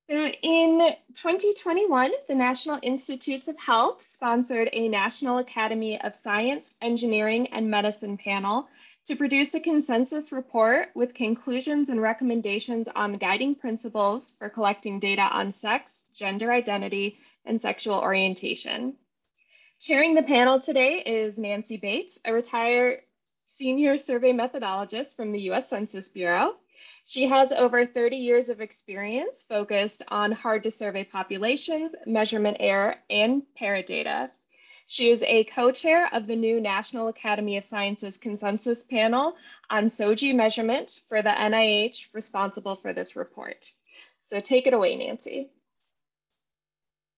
So in 2021, the National Institutes of Health sponsored a National Academy of Science, Engineering, and Medicine panel to produce a consensus report with conclusions and recommendations on the guiding principles for collecting data on sex, gender identity, and sexual orientation. Chairing the panel today is Nancy Bates, a retired senior survey methodologist from the US Census Bureau. She has over 30 years of experience focused on hard to survey populations, measurement error, and paradata. She is a co-chair of the new National Academy of Sciences Consensus Panel on SOGI measurement for the NIH, responsible for this report. So take it away, Nancy.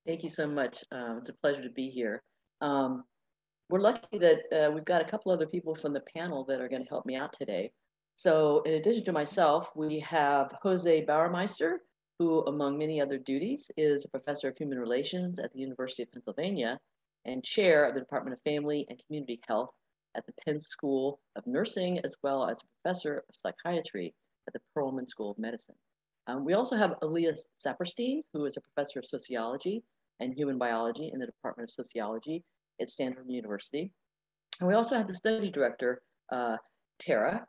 Thank you so much. It's a pleasure to be here. We're lucky that we've got a couple other people from the panel that are going to help me out today. So in addition to myself, we have Jose Bauermeister, who among many other duties is a professor of human relations at the University of Pennsylvania and chair of the Department of Family and Community Health at the Penn School of Nursing, as well as a professor of psychiatry at the Perelman School of Medicine. We also have Elias Saperstein, who is a professor of sociology and human biology in the Department of Sociology at Stanford University. And we also have the study director, Tara,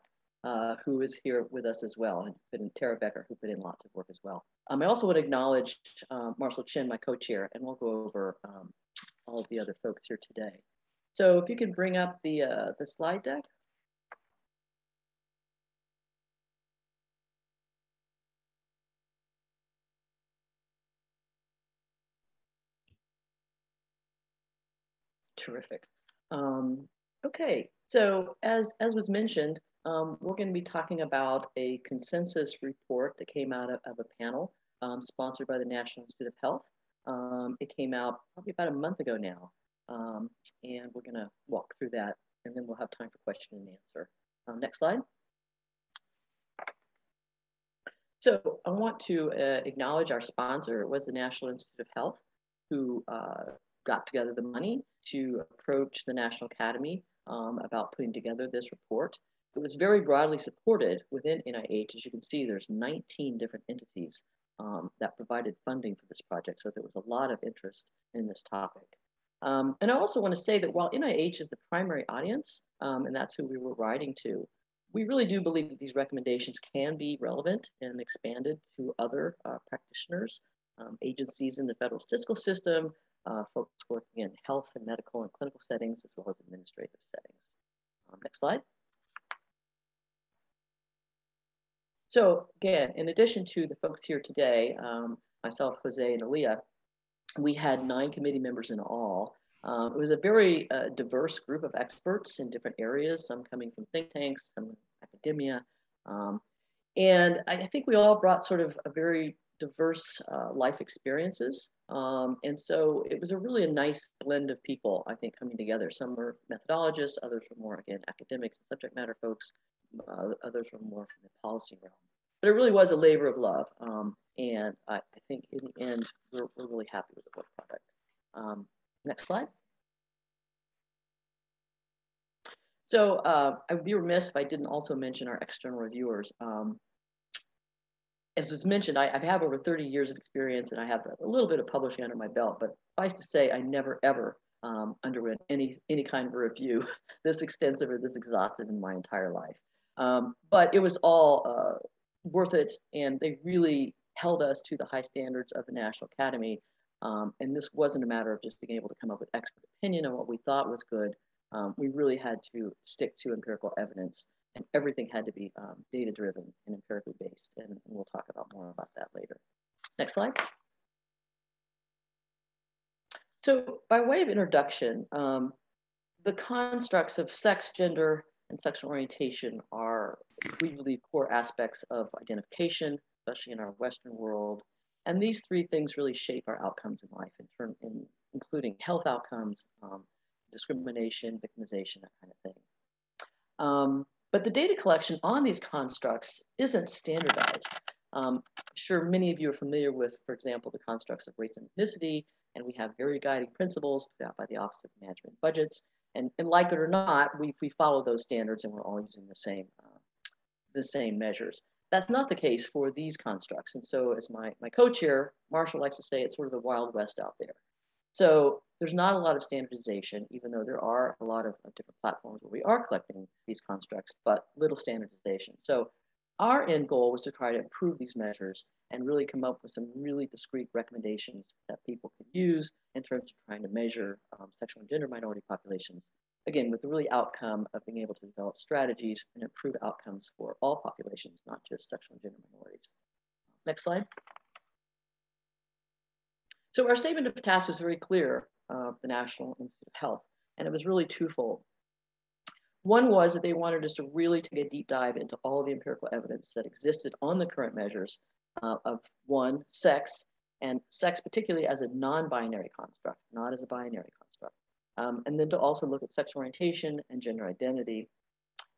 who is here with us as well, and Tara Becker, who put in lots of work as well. I also want to acknowledge Marshall Chin, my co-chair, and we'll go over all of the other folks here today. So if you can bring up the slide deck. Terrific. Okay, so as was mentioned, we're going to be talking about a consensus report that came out of a panel sponsored by the National Institute of Health. It came out probably about a month ago now, and we're going to walk through that, and then we'll have time for question and answer. Next slide. So I want to acknowledge our sponsor. It was the National Institute of Health, who got together the money to approach the National Academy about putting together this report. It was very broadly supported within NIH. As you can see, there's 19 different entities that provided funding for this project. So there was a lot of interest in this topic. And I also want to say that while NIH is the primary audience, and that's who we were writing to, we really do believe that these recommendations can be relevant and expanded to other practitioners, agencies in the federal fiscal system, folks working in health and medical and clinical settings, as well as administrative settings. Next slide. So again, in addition to the folks here today, myself, Jose, and Aaliyah, we had 9 committee members in all. It was a very diverse group of experts in different areas, some coming from think tanks, some from academia. And I think we all brought sort of a very diverse life experiences. And so it was really a nice blend of people, I think, coming together. Some were methodologists, others were more, again, academics and subject matter folks, others were more from the policy realm. But it really was a labor of love. And I think in the end, we're really happy with the work product. Next slide. So I would be remiss if I didn't also mention our external reviewers. As was mentioned, I have over 30 years of experience and I have a little bit of publishing under my belt, but suffice to say, I never ever underwent any kind of a review this extensive or this exhaustive in my entire life. But it was all worth it, and they really held us to the high standards of the National Academy. And this wasn't a matter of just being able to come up with expert opinion on what we thought was good. We really had to stick to empirical evidence, and everything had to be data-driven and empirically based. And we'll talk about more about that later. Next slide. So by way of introduction, the constructs of sex, gender, and sexual orientation are, we believe, core aspects of identification, especially in our Western world. And these 3 things really shape our outcomes in life, including health outcomes, discrimination, victimization, that kind of thing. But the data collection on these constructs isn't standardized. I'm sure many of you are familiar with, for example, the constructs of race and ethnicity, and we have very guiding principles put out by the Office of Management and Budgets. And like it or not, we follow those standards, and we're all using the same the same measures. That's not the case for these constructs. And so as my co-chair, Marshall, likes to say, it's sort of the Wild West out there. So there's not a lot of standardization, even though there are a lot of different platforms where we are collecting these constructs, but little standardization. So our end goal was to try to improve these measures and really come up with some really discrete recommendations that people can use in terms of trying to measure sexual and gender minority populations. Again, with the really outcome of being able to develop strategies and improve outcomes for all populations, not just sexual and gender minorities. Next slide. So our statement of task was very clear, the National Institute of Health, and it was really twofold. One was that they wanted us to really take a deep dive into all the empirical evidence that existed on the current measures of one, sex, and sex particularly as a non-binary construct, not as a binary construct. And then to also look at sexual orientation and gender identity.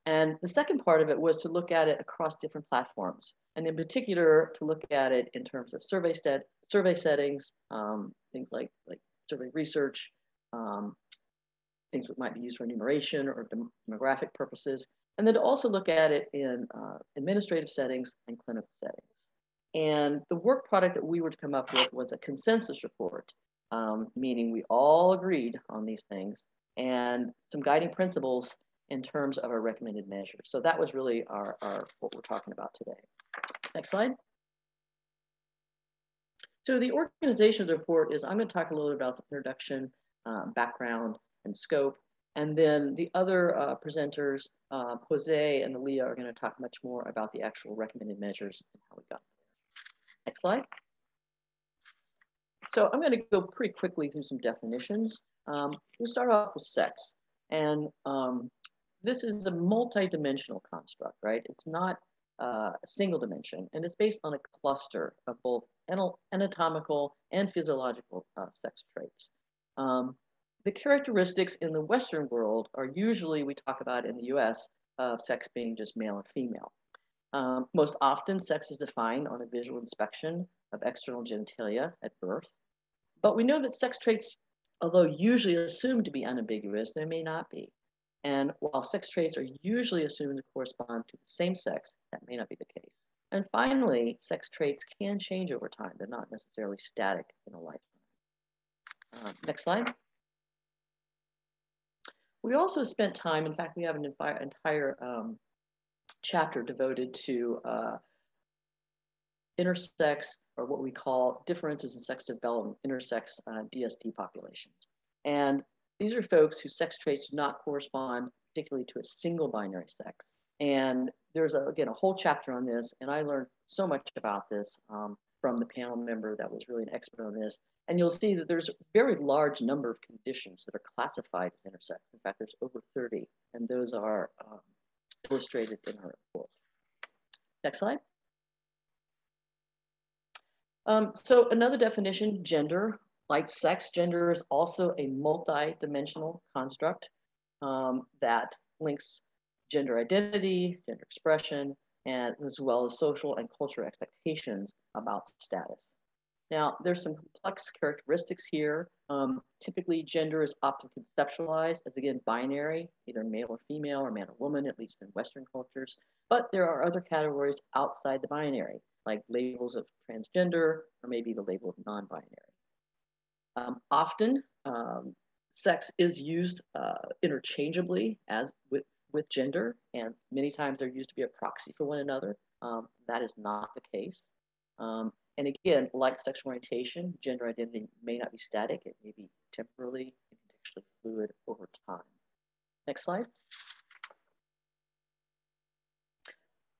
And the second part of it was to look at it across different platforms, and in particular, to look at it in terms of survey settings, things like survey research, things that might be used for enumeration or demographic purposes, and then to also look at it in administrative settings and clinical settings. And the work product that we were to come up with was a consensus report, meaning we all agreed on these things, and some guiding principles in terms of our recommended measures. So that was really our what we're talking about today. Next slide. So the organization of the report is, I'm going to talk a little bit about the introduction, background, and scope. And then the other presenters, Jose and Aaliyah, are going to talk much more about the actual recommended measures and how we got there. Next slide. So I'm going to go pretty quickly through some definitions. We'll start off with sex. And this is a multi-dimensional construct, right? It's not a single dimension, and it's based on a cluster of both anatomical and physiological sex traits. The characteristics in the Western world are usually, we talk about in the US, of sex being just male and female. Most often, sex is defined on a visual inspection of external genitalia at birth. But we know that sex traits, although usually assumed to be unambiguous, they may not be. And while sex traits are usually assumed to correspond to the same sex, that may not be the case. And finally, sex traits can change over time. They're not necessarily static in a lifetime. Next slide. We also spent time, in fact, we have an entire chapter devoted to intersex, or what we call differences in sex development, intersex DSD populations. And these are folks whose sex traits do not correspond particularly to a single binary sex. And there's, again, a whole chapter on this, and I learned so much about this from the panel member that was really an expert on this. And you'll see that there's a very large number of conditions that are classified as intersex. In fact, there's over 30, and those are illustrated in our report. Next slide. So another definition, gender. Like sex, gender is also a multi-dimensional construct that links gender identity, gender expression, and as well as social and cultural expectations about status. Now, there's some complex characteristics here. Typically, gender is often conceptualized as, again, binary, either male or female, or man or woman, at least in Western cultures. But there are other categories outside the binary, like labels of transgender, or maybe the label of non-binary. Often, sex is used interchangeably as with gender, and many times they're used to be a proxy for one another. That is not the case. And again, like sexual orientation, gender identity may not be static. It may be temporally and contextually fluid over time. Next slide.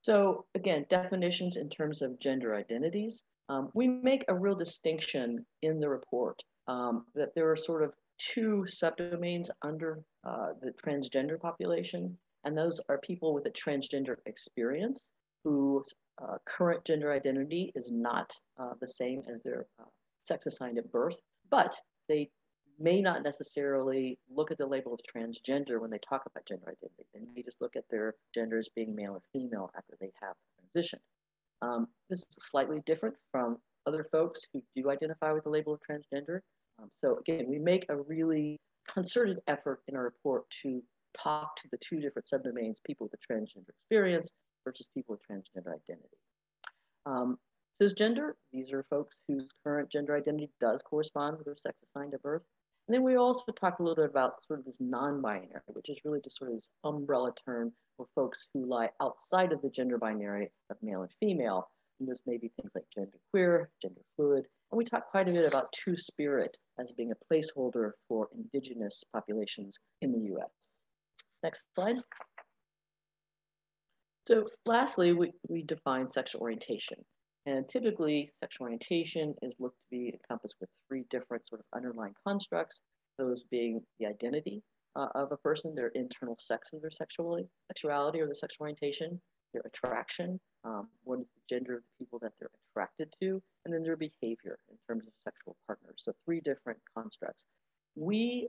So again, definitions in terms of gender identities. We make a real distinction in the report that there are sort of two subdomains under the transgender population, and those are people with a transgender experience whose current gender identity is not the same as their sex assigned at birth, but they may not necessarily look at the label of transgender when they talk about gender identity. They may just look at their gender as being male or female after they have transitioned. This is slightly different from other folks who do identify with the label of transgender. So again, we make a really concerted effort in our report to talk to the two different subdomains, people with a transgender experience versus people with transgender identity. Cisgender, these are folks whose current gender identity does correspond with their sex assigned at birth. And then we also talk a little bit about sort of this non-binary, which is really just sort of this umbrella term for folks who lie outside of the gender binary of male and female. And this may be things like gender queer, gender fluid. And we talk quite a bit about two-spirit as being a placeholder for indigenous populations in the US. Next slide. So lastly, we define sexual orientation. And typically, sexual orientation is looked to be encompassed with three different sort of underlying constructs, those being the identity of a person, their internal sex of their sexuality or their sexual orientation, their attraction, what is the gender of the people that they're attracted to, and then their behavior in terms of sexual partners. So three different constructs. We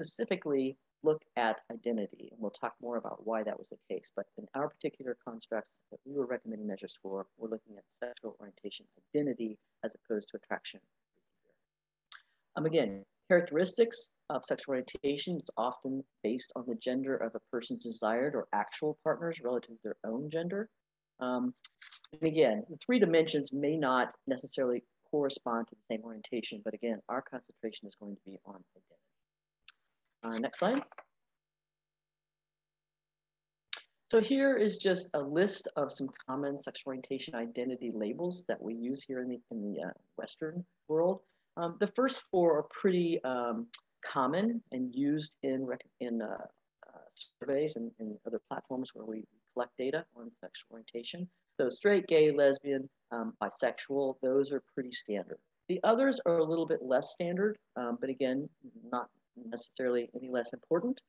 specifically look at identity, and we'll talk more about why that was the case. But in our particular constructs that we were recommending measures for, we're looking at sexual orientation identity as opposed to attraction behavior. Again, characteristics of sexual orientation is often based on the gender of a person's desired or actual partners relative to their own gender. And again, the three dimensions may not necessarily correspond to the same orientation, but again, our concentration is going to be on identity. Next slide. So here is just a list of some common sexual orientation identity labels that we use here in the Western world. The first four are pretty common and used in surveys and other platforms where we collect data on sexual orientation. So straight, gay, lesbian, bisexual, those are pretty standard. The others are a little bit less standard, but again, not necessarily any less important.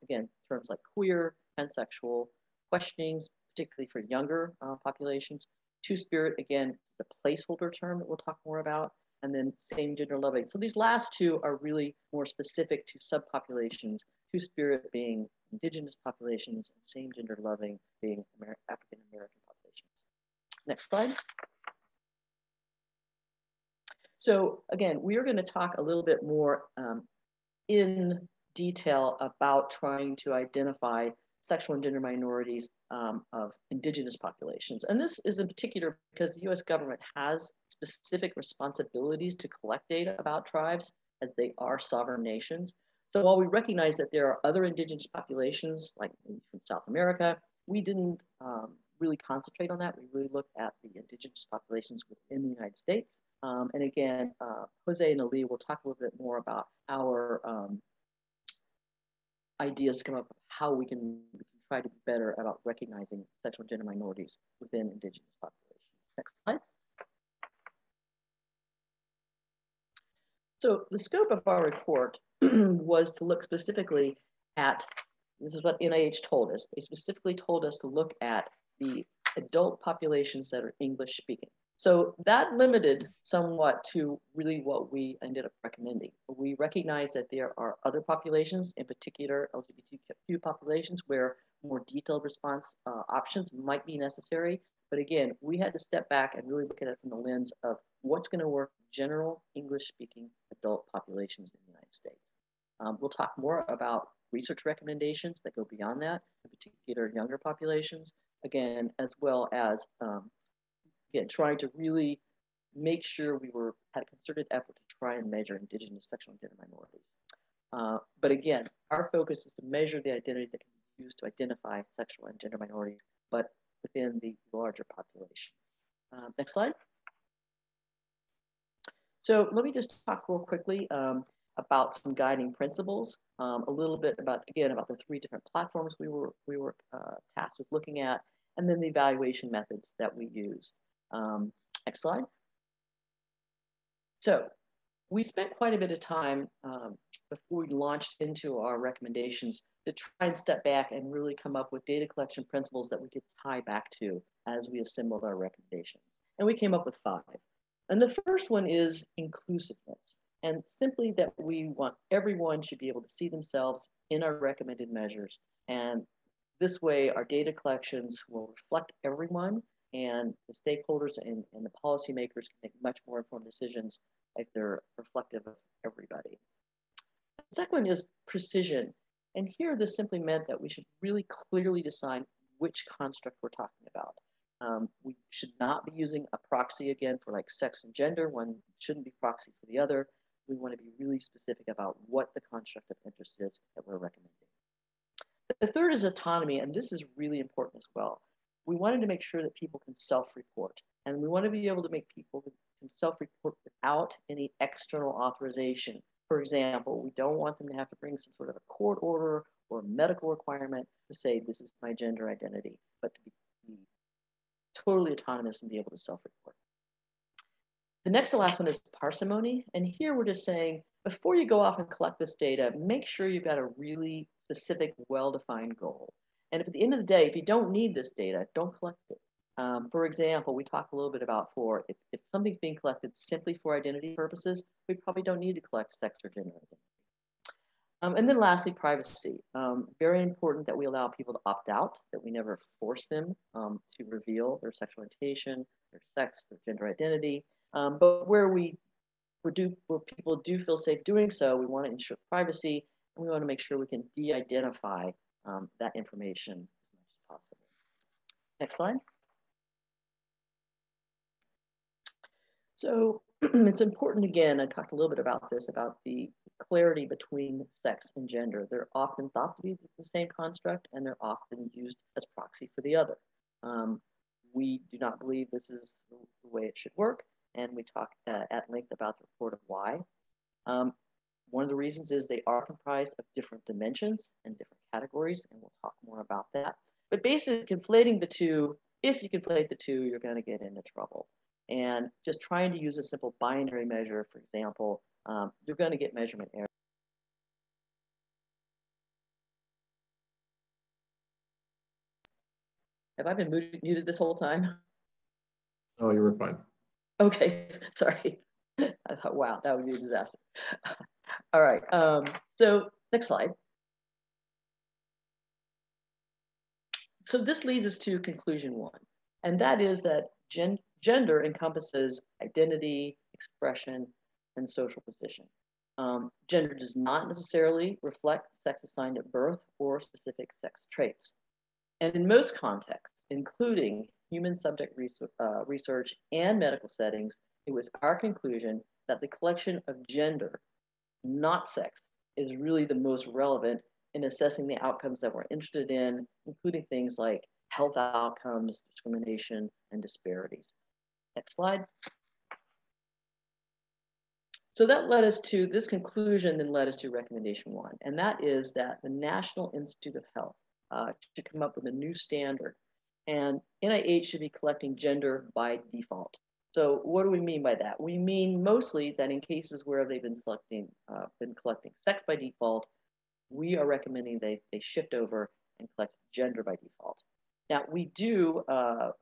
Again, terms like queer, pansexual, questionings, particularly for younger populations. Two-spirit, again, is a placeholder term that we'll talk more about. And then same gender loving. So these last two are really more specific to subpopulations, two-spirit being indigenous populations, and same gender loving being African American populations. Next slide. So again, we are going to talk a little bit more in detail about trying to identify sexual and gender minorities of indigenous populations. And this is in particular because the US government has specific responsibilities to collect data about tribes as they are sovereign nations. So while we recognize that there are other indigenous populations, like from South America, we didn't really concentrate on that. We really looked at the indigenous populations within the United States. And again, Jose and Ali will talk a little bit more about our ideas to come up with how we can try to be better about recognizing sexual and gender minorities within indigenous populations. Next slide. So the scope of our report was to look specifically at, this is what NIH told us. They specifically told us to look at the adult populations that are English speaking. So that limited somewhat to really what we ended up recommending. We recognize that there are other populations, in particular LGBTQ populations, where more detailed response options might be necessary. But again, we had to step back and really look at it from the lens of what's going to work general English-speaking adult populations in the United States. We'll talk more about research recommendations that go beyond that, in particular younger populations, again, as well as again, trying to really make sure we had a concerted effort to try and measure indigenous sexual and gender minorities. But again, our focus is to measure the identity that can be used to identify sexual and gender minorities, but within the larger population. Next slide. So let me just talk real quickly about some guiding principles, a little bit about, again, about the three different platforms we were tasked with looking at, and then the evaluation methods that we used. Next slide. So we spent quite a bit of time before we launched into our recommendations to try and step back and really come up with data collection principles that we could tie back to as we assembled our recommendations. And we came up with 5. And the first one is inclusiveness. And simply that we want everyone should be able to see themselves in our recommended measures. And this way, our data collections will reflect everyone, and the stakeholders and the policymakers can make much more informed decisions if they're reflective of everybody. The second one is precision. And here, this simply meant that we should really clearly decide which construct we're talking about. We should not be using a proxy again for like sex and gender. One shouldn't be proxy for the other. We want to be really specific about what the construct of interest is that we're recommending. The third is autonomy, and this is really important as well. We wanted to make sure that people can self-report, and we want to be able to make people who can self-report without any external authorization. For example, we don't want them to have to bring some sort of a court order or medical requirement to say this is my gender identity, but to be totally autonomous and be able to self-report. The next to last one is parsimony. And here we're just saying, before you go off and collect this data, make sure you've got a really specific, well-defined goal. And if at the end of the day, if you don't need this data, don't collect it. For example, we talked a little bit about if something's being collected simply for identity purposes, we probably don't need to collect sex or gender identity. And then lastly, privacy. Very important that we allow people to opt out, that we never force them to reveal their sexual orientation, their sex, their gender identity. But where people do feel safe doing so, we want to ensure privacy, and we want to make sure we can de-identify that information as much as possible. Next slide. So it's important, again, I talked a little bit about this, about the clarity between sex and gender. They're often thought to be the same construct, and they're often used as proxy for the other. We do not believe this is the way it should work, and we talk at length about the report of why. One of the reasons is they are comprised of different dimensions and different categories, and we'll talk more about that. But basically, conflating the two, if you conflate the two, you're going to get into trouble. And just trying to use a simple binary measure, for example, you're going to get measurement error. Have I been muted this whole time? Oh, you were fine. Okay, sorry. I thought, wow, that would be a disaster. All right, so next slide. So this leads us to conclusion one, and that is that gender encompasses identity, expression, and social position. Gender does not necessarily reflect sex assigned at birth or specific sex traits. And in most contexts, including human subject research and medical settings, it was our conclusion that the collection of gender, not sex, is really the most relevant in assessing the outcomes that we're interested in, including things like health outcomes, discrimination, and disparities. Next slide. So that led us to this conclusion, then led us to recommendation one, and that is that the National Institute of Health should come up with a new standard, and NIH should be collecting gender by default. So what do we mean by that? We mean mostly that in cases where they've been collecting sex by default, we are recommending they shift over and collect gender by default. Now, we do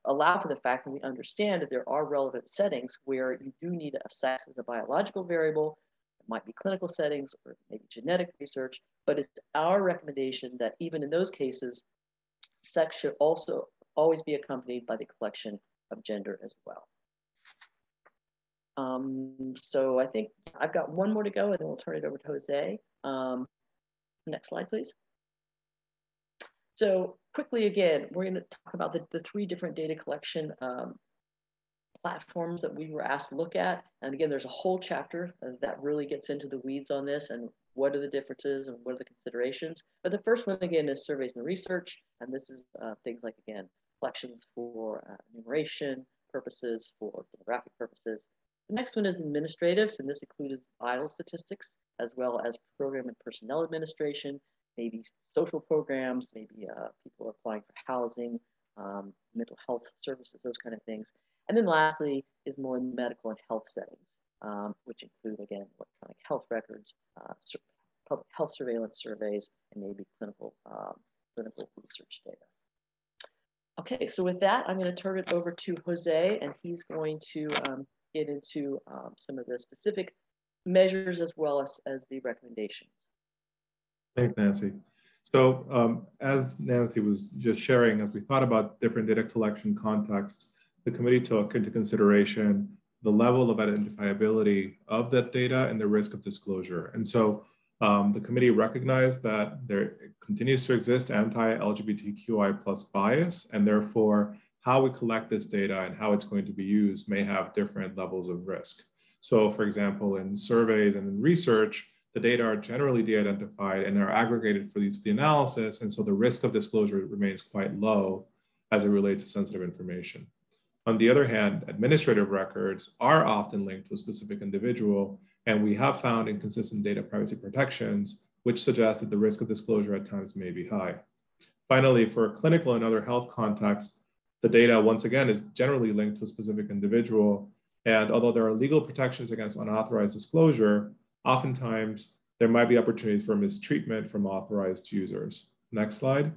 allow for the fact, and we understand that there are relevant settings where you do need a sex as a biological variable. It might be clinical settings or maybe genetic research, but it's our recommendation that even in those cases, sex should also always be accompanied by the collection of gender as well. So I think I've got one more to go, and then we'll turn it over to Jose. Next slide, please. So quickly, again, we're going to talk about the three different data collection platforms that we were asked to look at. And again, there's a whole chapter that really gets into the weeds on this and what are the differences and what are the considerations. But the first one, again, is surveys and research. And this is things like, again, collections for enumeration purposes, for demographic purposes. The next one is administratives, and this includes vital statistics, as well as program and personnel administration, maybe social programs, maybe people applying for housing, mental health services, those kind of things. And then lastly is more in medical and health settings, which include, again, electronic health records, public health surveillance surveys, and maybe clinical research data. Okay, so with that, I'm going to turn it over to Jose, and he's going to get into some of the specific measures as well as the recommendations. Thanks, Nancy. So as Nancy was just sharing, as we thought about different data collection contexts, the committee took into consideration the level of identifiability of that data and the risk of disclosure. And so The committee recognized that there continues to exist anti-LGBTQI+ bias, and therefore how we collect this data and how it's going to be used may have different levels of risk. So for example, in surveys and in research, the data are generally de-identified and are aggregated for use of the analysis, and so the risk of disclosure remains quite low as it relates to sensitive information. On the other hand, administrative records are often linked to a specific individual, and we have found inconsistent data privacy protections, which suggest that the risk of disclosure at times may be high. Finally, for clinical and other health contexts, the data, once again, is generally linked to a specific individual. And although there are legal protections against unauthorized disclosure, oftentimes there might be opportunities for mistreatment from authorized users. Next slide.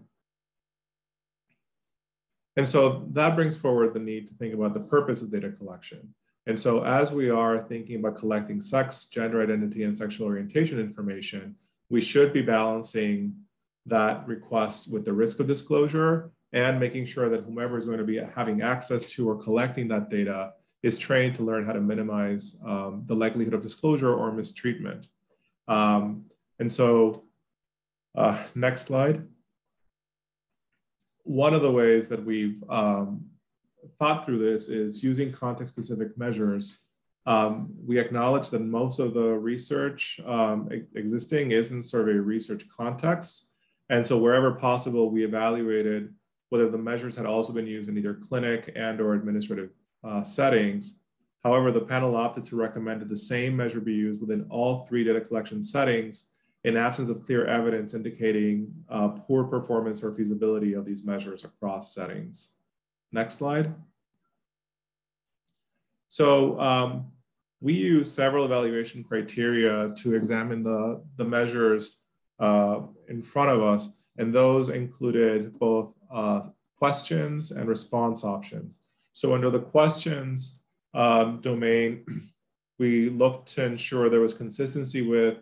And so that brings forward the need to think about the purpose of data collection. And so as we are thinking about collecting sex, gender identity, and sexual orientation information, we should be balancing that request with the risk of disclosure and making sure that whomever is going to be having access to or collecting that data is trained to learn how to minimize the likelihood of disclosure or mistreatment. Next slide. One of the ways that we've thought through this is using context-specific measures. We acknowledge that most of the research existing is in survey research contexts. And so wherever possible, we evaluated whether the measures had also been used in either clinic and or administrative settings. However, the panel opted to recommend that the same measure be used within all 3 data collection settings in absence of clear evidence indicating poor performance or feasibility of these measures across settings. Next slide. So we use several evaluation criteria to examine the measures in front of us, and those included both questions and response options. So under the questions domain, we looked to ensure there was consistency with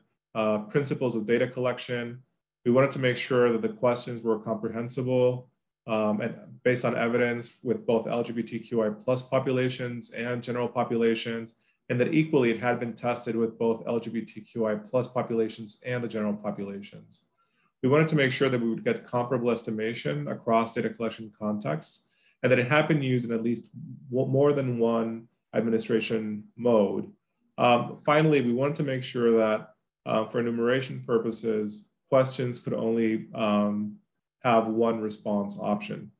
principles of data collection. We wanted to make sure that the questions were comprehensible and based on evidence with both LGBTQI+ populations and general populations, and that equally it had been tested with both LGBTQI+ populations and the general populations. We wanted to make sure that we would get comparable estimation across data collection contexts, and that it had been used in at least more than one administration mode. Finally, we wanted to make sure that for enumeration purposes, questions could only have one response option.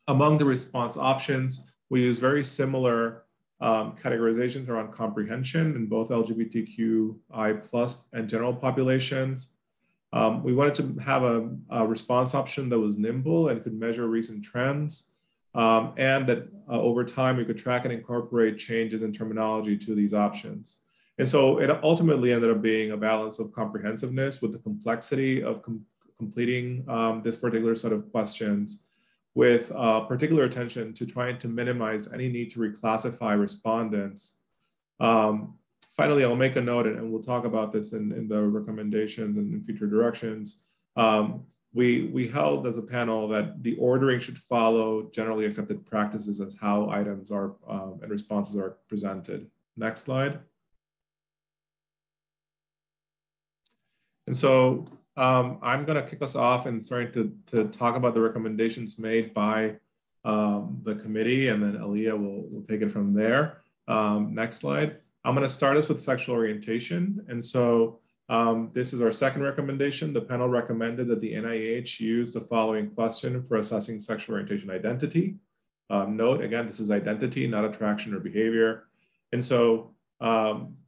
Among the response options, we use very similar categorizations around comprehension in both LGBTQI+ and general populations. We wanted to have a response option that was nimble and could measure recent trends, and that over time we could track and incorporate changes in terminology to these options. And so it ultimately ended up being a balance of comprehensiveness with the complexity of completing this particular set of questions, with particular attention to trying to minimize any need to reclassify respondents. Finally, I'll make a note, and we'll talk about this in the recommendations and in future directions. We held as a panel that the ordering should follow generally accepted practices as how items are and responses are presented. Next slide. And so I'm going to kick us off and starting to talk about the recommendations made by the committee, and then Aaliyah will take it from there. Next slide. I'm going to start us with sexual orientation. And so this is our second recommendation. The panel recommended that the NIH use the following question for assessing sexual orientation identity. Note, again, this is identity, not attraction or behavior. And so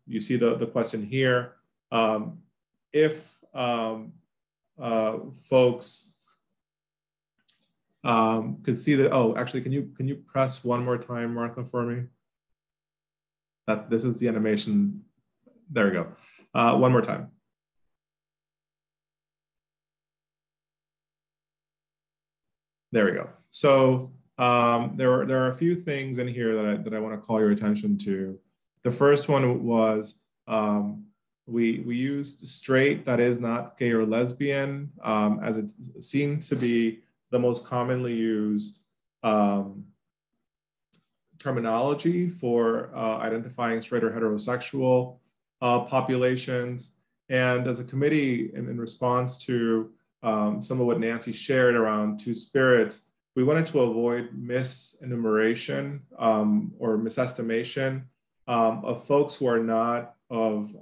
you see the question here. If folks could see that, oh, actually, can you press one more time, Martha, for me? This is the animation. There we go. One more time. There we go. So there are a few things in here that I want to call your attention to. The first one was we used straight, that is not gay or lesbian, as it seems to be the most commonly used terminology for identifying straight or heterosexual populations. And as a committee, in response to some of what Nancy shared around Two-Spirit, we wanted to avoid misenumeration or misestimation of folks who are not of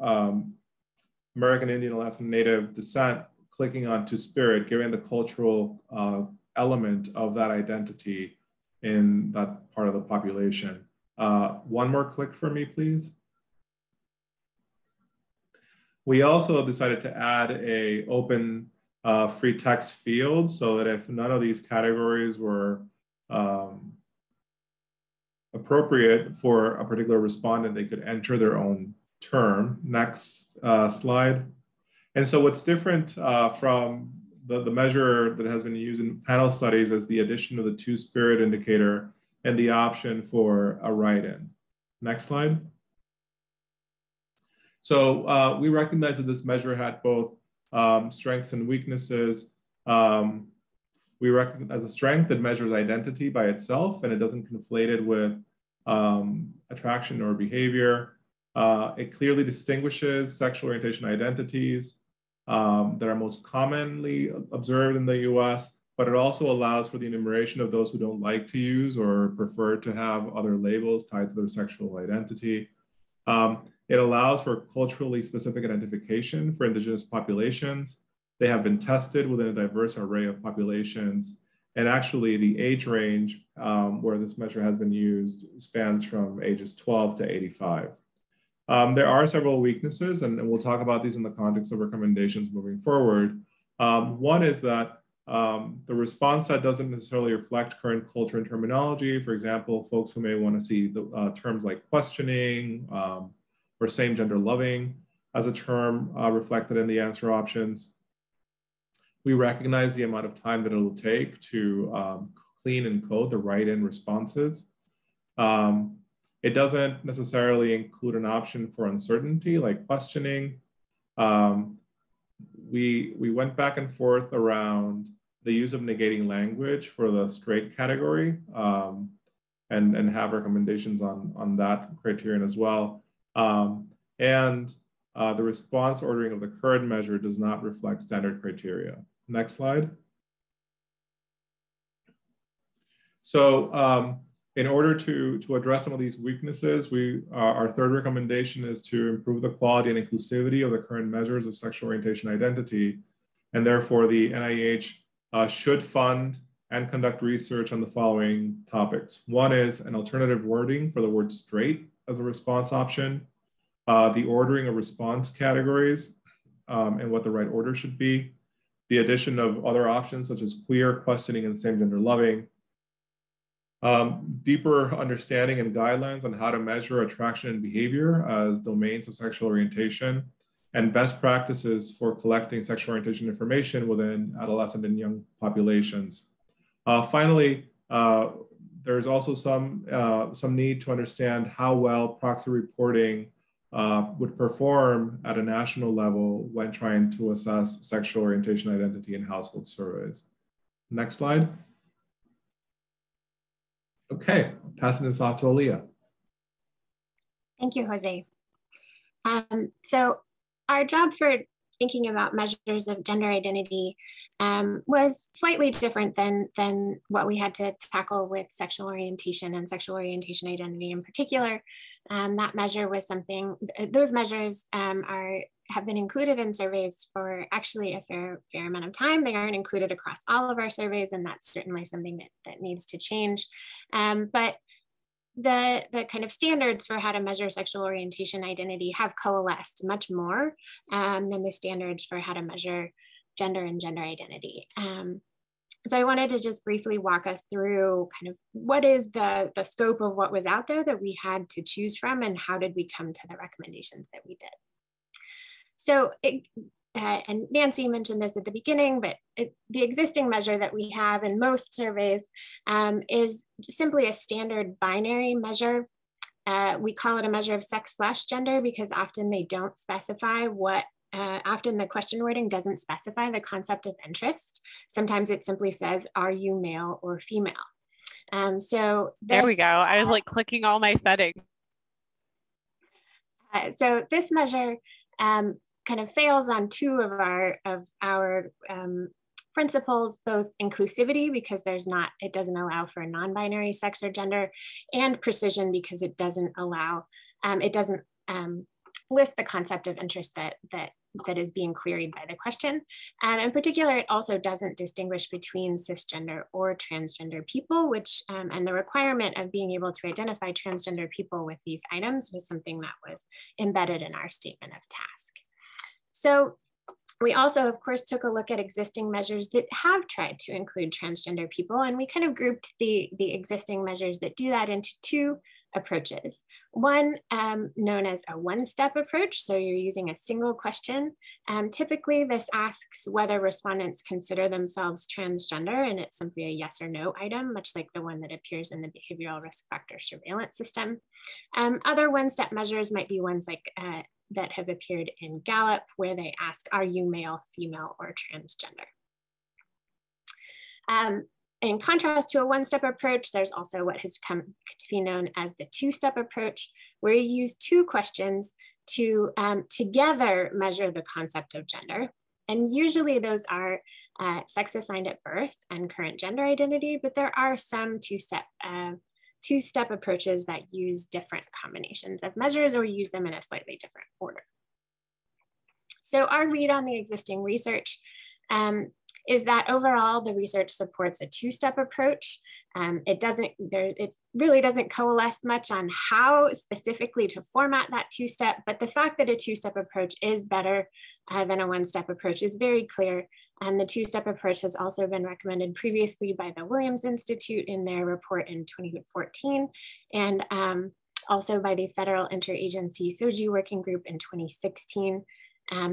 American Indian, Alaskan Native descent clicking on Two-Spirit, given the cultural element of that identity in that part of the population. One more click for me, please. We also decided to add a open free text field so that if none of these categories were appropriate for a particular respondent, they could enter their own term. Next slide. And so what's different from the measure that has been used in panel studies is the addition of the Two-Spirit indicator and the option for a write-in. Next slide. So we recognize that this measure had both strengths and weaknesses. We recognize as a strength, it measures identity by itself and it doesn't conflate it with attraction or behavior. It clearly distinguishes sexual orientation identities that are most commonly observed in the US, but it also allows for the enumeration of those who don't like to use or prefer to have other labels tied to their sexual identity. It allows for culturally specific identification for Indigenous populations. They have been tested within a diverse array of populations. And actually the age range where this measure has been used spans from ages 12 to 85. There are several weaknesses, and we'll talk about these in the context of recommendations moving forward. One is that the response set doesn't necessarily reflect current culture and terminology. For example, folks who may want to see the terms like questioning or same gender loving as a term reflected in the answer options. We recognize the amount of time that it will take to clean and code the write-in responses. It doesn't necessarily include an option for uncertainty like questioning. We went back and forth around the use of negating language for the straight category and have recommendations on that criterion as well. The response ordering of the current measure does not reflect standard criteria. Next slide. So in order to address some of these weaknesses, our third recommendation is to improve the quality and inclusivity of the current measures of sexual orientation identity. And therefore the NIH should fund and conduct research on the following topics. One is an alternative wording for the word straight as a response option, the ordering of response categories and what the right order should be, the addition of other options such as queer, questioning, and same gender loving, deeper understanding and guidelines on how to measure attraction and behavior as domains of sexual orientation, and best practices for collecting sexual orientation information within adolescent and young populations. Finally, there's also some need to understand how well proxy reporting would perform at a national level when trying to assess sexual orientation identity in household surveys. Next slide. Okay, passing this off to Aaliyah. Thank you, Jose. So our job for thinking about measures of gender identity was slightly different than what we had to tackle with sexual orientation and sexual orientation identity in particular. That measure was something, those measures have been included in surveys for actually a fair amount of time. They aren't included across all of our surveys, and that's certainly something that needs to change. But the kind of standards for how to measure sexual orientation identity have coalesced much more than the standards for how to measure gender and gender identity. So I wanted to just briefly walk us through kind of what is the scope of what was out there that we had to choose from, and how did we come to the recommendations that we did. So, and Nancy mentioned this at the beginning, but the existing measure that we have in most surveys is simply a standard binary measure. We call it a measure of sex/gender because often they don't specify what, often the question wording doesn't specify the concept of interest. Sometimes it simply says, are you male or female? So there we go. I was like clicking all my settings. So this measure kind of fails on two of our principles, both inclusivity, because it doesn't allow for a non-binary sex or gender, and precision, because it doesn't allow, it doesn't list the concept of interest that is being queried by the question. In particular, it also doesn't distinguish between cisgender or transgender people, which, and the requirement of being able to identify transgender people with these items was something that was embedded in our statement of task. So we also, of course, took a look at existing measures that have tried to include transgender people, and we kind of grouped the existing measures that do that into two approaches. One known as a one-step approach, so you're using a single question. Typically, this asks whether respondents consider themselves transgender, and it's simply a yes or no item, much like the one that appears in the behavioral risk factor surveillance system. Other one-step measures might be ones like that have appeared in Gallup, where they ask, are you male, female, or transgender? In contrast to a one-step approach, there's also what has come to be known as the two-step approach, where you use two questions to together measure the concept of gender. And usually those are sex assigned at birth and current gender identity, but there are some two-step approaches that use different combinations of measures or use them in a slightly different order. So our read on the existing research is that overall the research supports a two-step approach. It really doesn't coalesce much on how specifically to format that two-step, but the fact that a two-step approach is better than a one-step approach is very clear. And the two-step approach has also been recommended previously by the Williams Institute in their report in 2014, and also by the Federal Interagency SOGI Working Group in 2016.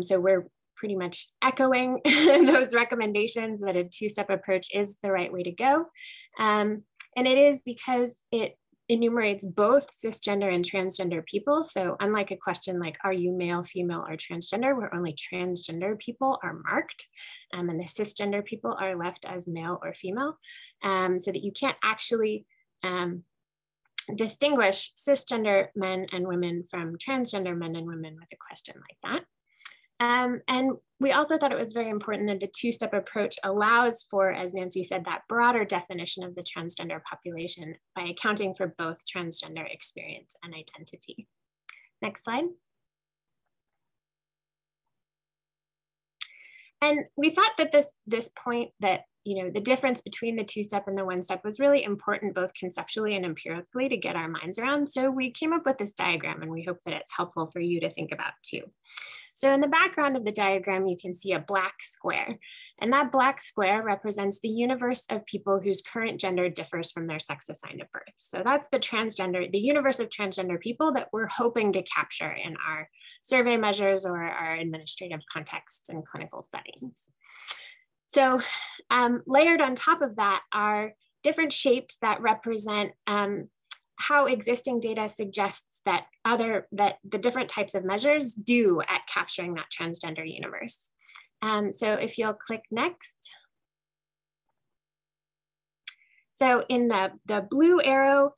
So we're pretty much echoing those recommendations that a two-step approach is the right way to go. And it is because it enumerates both cisgender and transgender people. So unlike a question like, are you male, female, or transgender, where only transgender people are marked, and the cisgender people are left as male or female, so that you can't actually distinguish cisgender men and women from transgender men and women with a question like that. And we also thought it was very important that the two-step approach allows for, as Nancy said, that broader definition of the transgender population by accounting for both transgender experience and identity. Next slide. And we thought that this point that, you know, the difference between the two-step and the one-step was really important, both conceptually and empirically, to get our minds around. So we came up with this diagram, and we hope that it's helpful for you to think about too. So in the background of the diagram, you can see a black square, and that black square represents the universe of people whose current gender differs from their sex assigned at birth. So that's the universe of transgender people that we're hoping to capture in our survey measures or our administrative contexts and clinical settings. So layered on top of that are different shapes that represent how existing data suggests that the different types of measures do at capturing that transgender universe. So if you'll click next. So in the blue arrow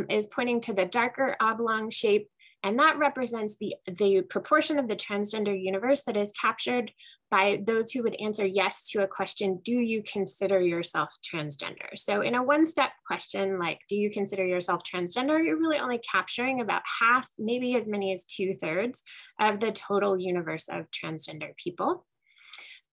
is pointing to the darker oblong shape, and that represents the proportion of the transgender universe that is captured by those who would answer yes to a question, do you consider yourself transgender? So in a one-step question, like, do you consider yourself transgender? You're really only capturing about half, maybe as many as 2/3 of the total universe of transgender people.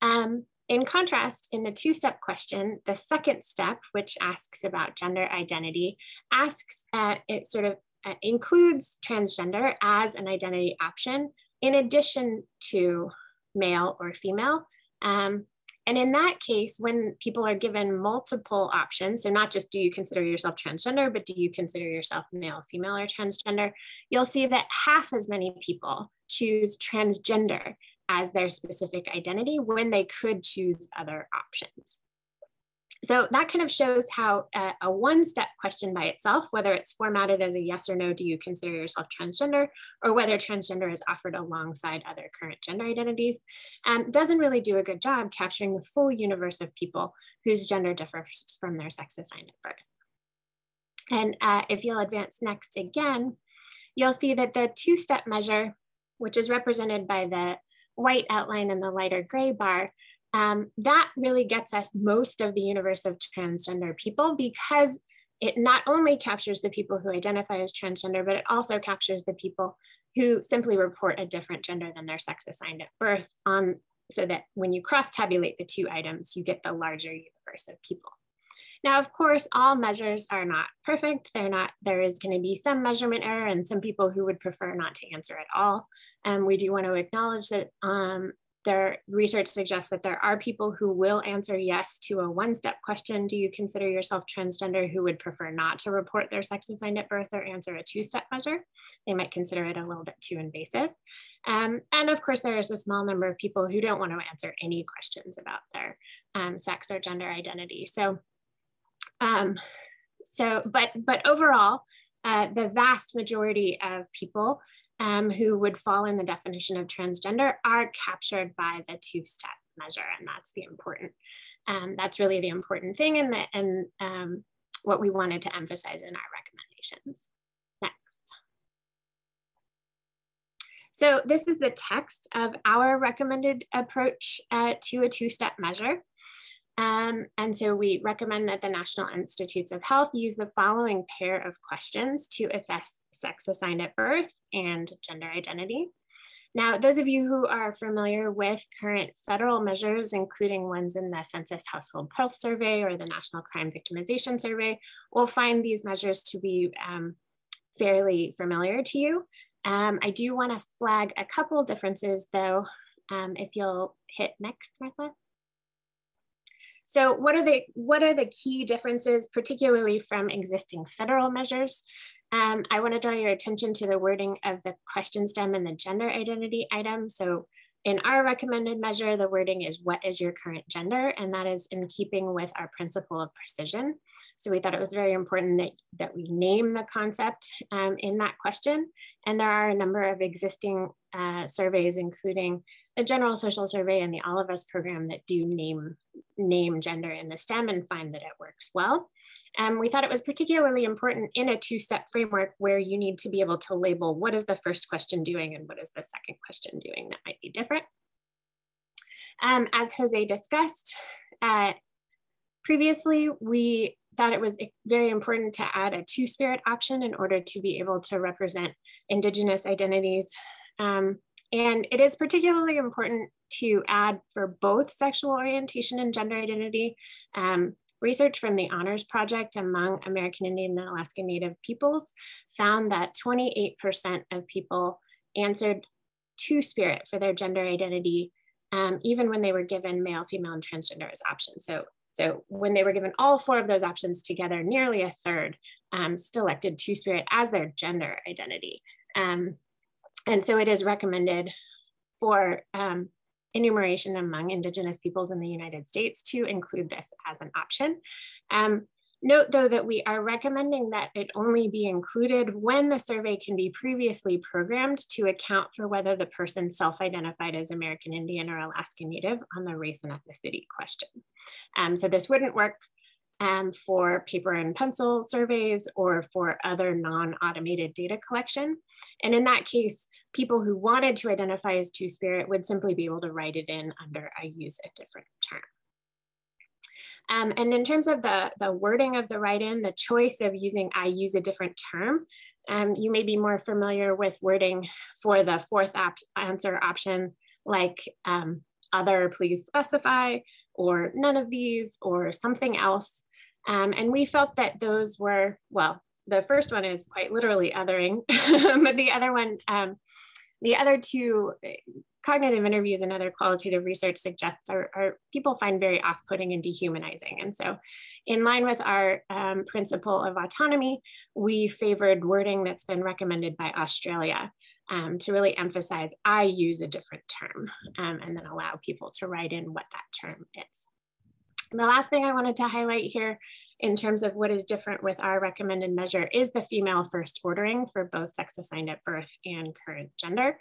In contrast, in the two-step question, the second step, which asks about gender identity, it sort of includes transgender as an identity option, in addition to male or female. And in that case, when people are given multiple options, so not just do you consider yourself transgender, but do you consider yourself male, female, or transgender, you'll see that half as many people choose transgender as their specific identity when they could choose other options. So that kind of shows how a one-step question by itself, whether it's formatted as a yes or no, do you consider yourself transgender, or whether transgender is offered alongside other current gender identities, doesn't really do a good job capturing the full universe of people whose gender differs from their sex assigned at birth. And if you'll advance next again, you'll see that the two-step measure, which is represented by the white outline and the lighter gray bar, that really gets us most of the universe of transgender people, because it not only captures the people who identify as transgender, but it also captures the people who simply report a different gender than their sex assigned at birth, so that when you cross-tabulate the two items, you get the larger universe of people. Now, of course, all measures are not perfect. There is going to be some measurement error and some people who would prefer not to answer at all. We do want to acknowledge that their research suggests that there are people who will answer yes to a one-step question, do you consider yourself transgender, who would prefer not to report their sex assigned at birth or answer a two-step measure. They might consider it a little bit too invasive. And of course, there is a small number of people who don't want to answer any questions about their sex or gender identity. But overall, the vast majority of people who would fall in the definition of transgender are captured by the two-step measure, and that's the important. That's really the important thing, and what we wanted to emphasize in our recommendations. Next. So this is the text of our recommended approach to a two-step measure. And so we recommend that the National Institutes of Health use the following pair of questions to assess sex assigned at birth and gender identity. Now, those of you who are familiar with current federal measures, including ones in the Census Household Pulse Survey or the National Crime Victimization Survey, will find these measures to be fairly familiar to you. I do want to flag a couple differences though, if you'll hit next, Martha. So what are the key differences, particularly from existing federal measures? I want to draw your attention to the wording of the question stem and the gender identity item. So in our recommended measure, the wording is, what is your current gender? And that is in keeping with our principle of precision. So we thought it was very important that we name the concept in that question. And there are a number of existing surveys, including the General Social Survey and the All of Us program, that do name gender in the STEM and find that it works well. We thought it was particularly important in a two-step framework where you need to be able to label what is the first question doing and what is the second question doing that might be different. As Jose discussed previously, we thought it was very important to add a two-spirit option in order to be able to represent Indigenous identities. And it is particularly important to add for both sexual orientation and gender identity. Research from the Honors Project among American Indian and Alaska Native peoples found that 28% of people answered two-spirit for their gender identity, even when they were given male, female, and transgender as options. So when they were given all four of those options together, nearly a third selected two-spirit as their gender identity. And so it is recommended for enumeration among Indigenous peoples in the United States to include this as an option. Note though that we are recommending that it only be included when the survey can be previously programmed to account for whether the person self-identified as American Indian or Alaska Native on the race and ethnicity question. So this wouldn't work for paper and pencil surveys or for other non-automated data collection. And in that case, people who wanted to identify as two-spirit would simply be able to write it in under I use a different term. And in terms of the wording of the write-in, the choice of using I use a different term, you may be more familiar with wording for the fourth answer option, like other, please specify, or none of these, or something else. And we felt that those were, well, the first one is quite literally othering, but the other two, cognitive interviews and other qualitative research suggests are people find very off-putting and dehumanizing. And so in line with our principle of autonomy, we favored wording that's been recommended by Australia to really emphasize I use a different term and then allow people to write in what that term is. And the last thing I wanted to highlight here in terms of what is different with our recommended measure is the female first ordering for both sex assigned at birth and current gender.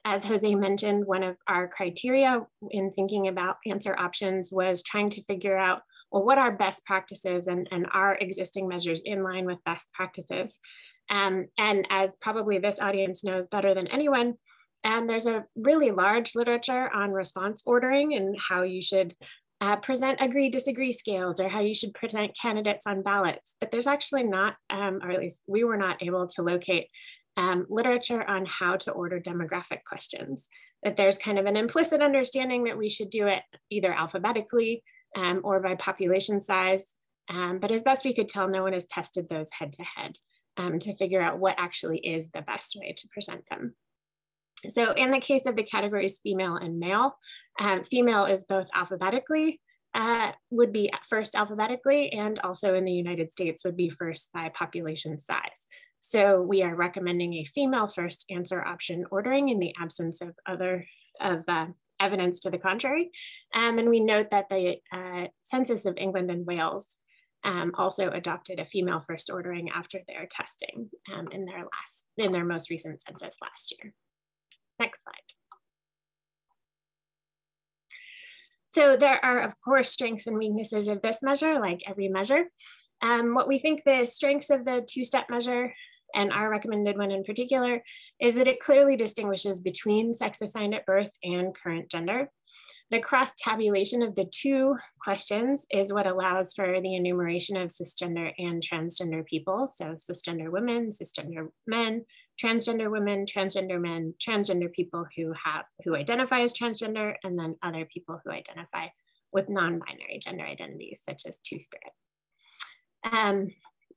As Jose mentioned, one of our criteria in thinking about answer options was trying to figure out, well, what are best practices and are existing measures in line with best practices? And as probably this audience knows better than anyone, And there's a really large literature on response ordering and how you should present agree, disagree scales, or how you should present candidates on ballots. But there's actually not, or at least we were not able to locate literature on how to order demographic questions. That there's kind of an implicit understanding that we should do it either alphabetically or by population size. But as best we could tell, no one has tested those head to head to figure out what actually is the best way to present them. So in the case of the categories female and male, female is both alphabetically, would be first alphabetically, and also in the United States would be first by population size. So we are recommending a female first answer option ordering in the absence of evidence to the contrary. And we note that the Census of England and Wales also adopted a female first ordering after their testing in their most recent census last year. Next slide. So there are, of course, strengths and weaknesses of this measure, like every measure. What we think the strengths of the two-step measure, and our recommended one in particular, is that it clearly distinguishes between sex assigned at birth and current gender. The cross tabulation of the two questions is what allows for the enumeration of cisgender and transgender people. So cisgender women, cisgender men, transgender women, transgender men, transgender people who identify as transgender, and then other people who identify with non-binary gender identities, such as two-spirit.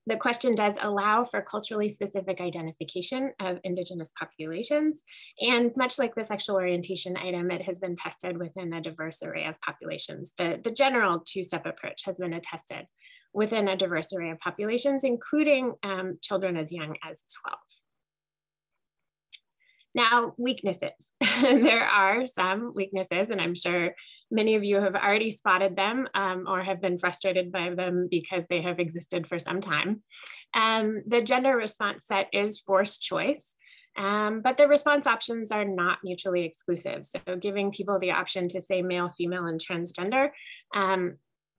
The question does allow for culturally specific identification of Indigenous populations. And much like the sexual orientation item, it has been tested within a diverse array of populations. The general two-step approach has been attested within a diverse array of populations, including children as young as 12. Now, weaknesses. There are some weaknesses, and I'm sure many of you have already spotted them or have been frustrated by them because they have existed for some time. The gender response set is forced choice, but the response options are not mutually exclusive. So giving people the option to say male, female, and transgender,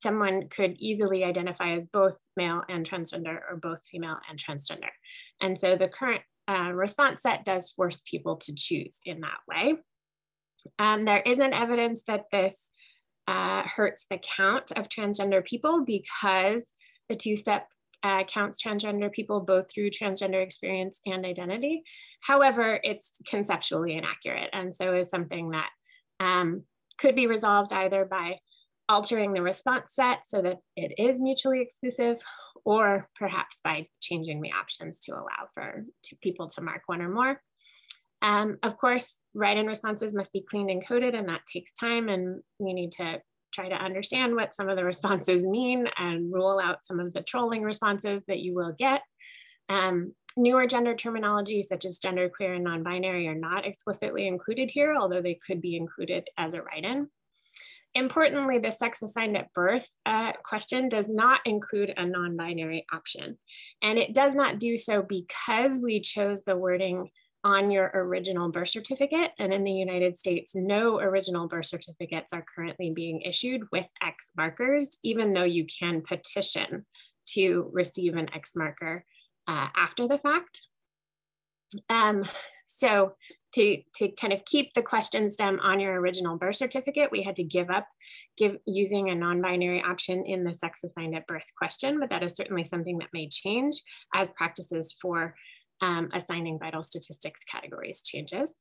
someone could easily identify as both male and transgender or both female and transgender. And so the current response set does force people to choose in that way. There isn't evidence that this hurts the count of transgender people because the two-step counts transgender people both through transgender experience and identity. However, it's conceptually inaccurate, and so is something that could be resolved either by altering the response set so that it is mutually exclusive, or perhaps by changing the options to allow for people to mark one or more. Of course, write-in responses must be cleaned and coded, and that takes time, and you need to try to understand what some of the responses mean and rule out some of the trolling responses that you will get. Newer gender terminology such as genderqueer and non-binary are not explicitly included here, although they could be included as a write-in. Importantly, the sex assigned at birth question does not include a non-binary option. And it does not do so because we chose the wording on your original birth certificate. And in the United States, no original birth certificates are currently being issued with X markers, even though you can petition to receive an X marker after the fact. So to kind of keep the question stem on your original birth certificate, we had to give using a non-binary option in the sex assigned at birth question, but that is certainly something that may change as practices for assigning vital statistics categories changes.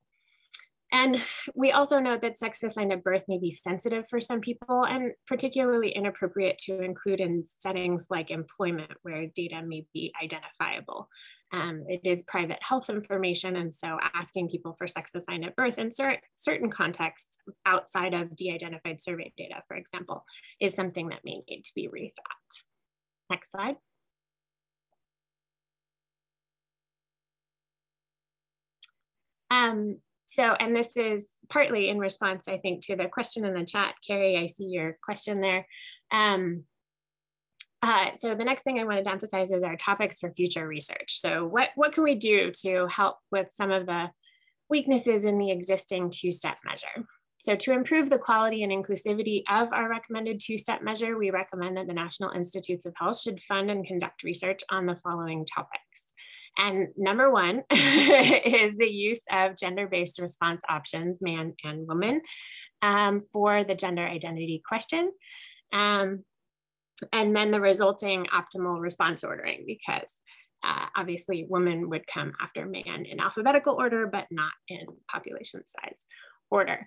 And we also note that sex assigned at birth may be sensitive for some people and particularly inappropriate to include in settings like employment where data may be identifiable. It is private health information, and so asking people for sex assigned at birth in certain contexts outside of de-identified survey data, for example, is something that may need to be rethought. Next slide. And this is partly in response, I think, to the question in the chat. Carrie, I see your question there. So the next thing I wanted to emphasize is our topics for future research. So what can we do to help with some of the weaknesses in the existing two-step measure? So to improve the quality and inclusivity of our recommended two-step measure, we recommend that the National Institutes of Health should fund and conduct research on the following topics. And number one is the use of gender-based response options, man and woman, for the gender identity question. And then the resulting optimal response ordering, because obviously woman would come after man in alphabetical order, but not in population size order.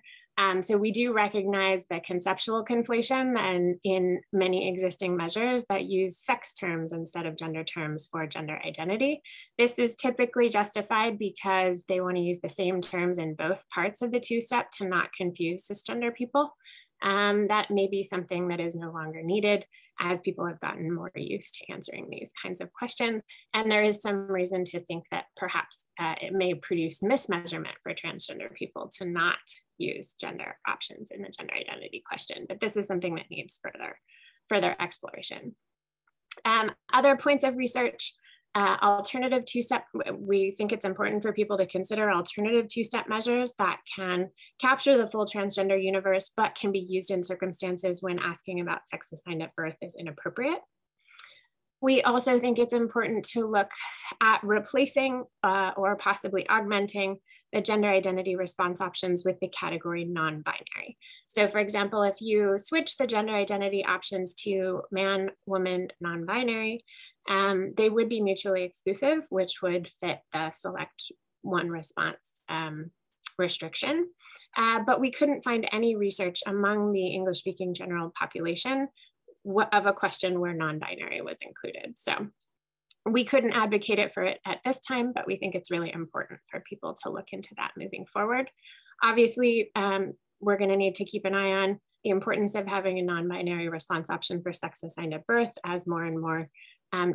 So we do recognize the conceptual conflation and in many existing measures that use sex terms instead of gender terms for gender identity. This is typically justified because they want to use the same terms in both parts of the two-step to not confuse cisgender people. That may be something that is no longer needed as people have gotten more used to answering these kinds of questions. And there is some reason to think that perhaps it may produce mismeasurement for transgender people to not use gender options in the gender identity question, but this is something that needs further exploration. Other points of research, alternative two-step, we think it's important for people to consider alternative two-step measures that can capture the full transgender universe, but can be used in circumstances when asking about sex assigned at birth is inappropriate. We also think it's important to look at replacing or possibly augmenting the gender identity response options with the category non-binary. So for example, if you switch the gender identity options to man, woman, non-binary, they would be mutually exclusive, which would fit the select one response restriction. But we couldn't find any research among the English-speaking general population of a question where non-binary was included. So we couldn't advocate it for it at this time, but we think it's really important for people to look into that moving forward. Obviously, we're going to need to keep an eye on the importance of having a non-binary response option for sex assigned at birth, as more and more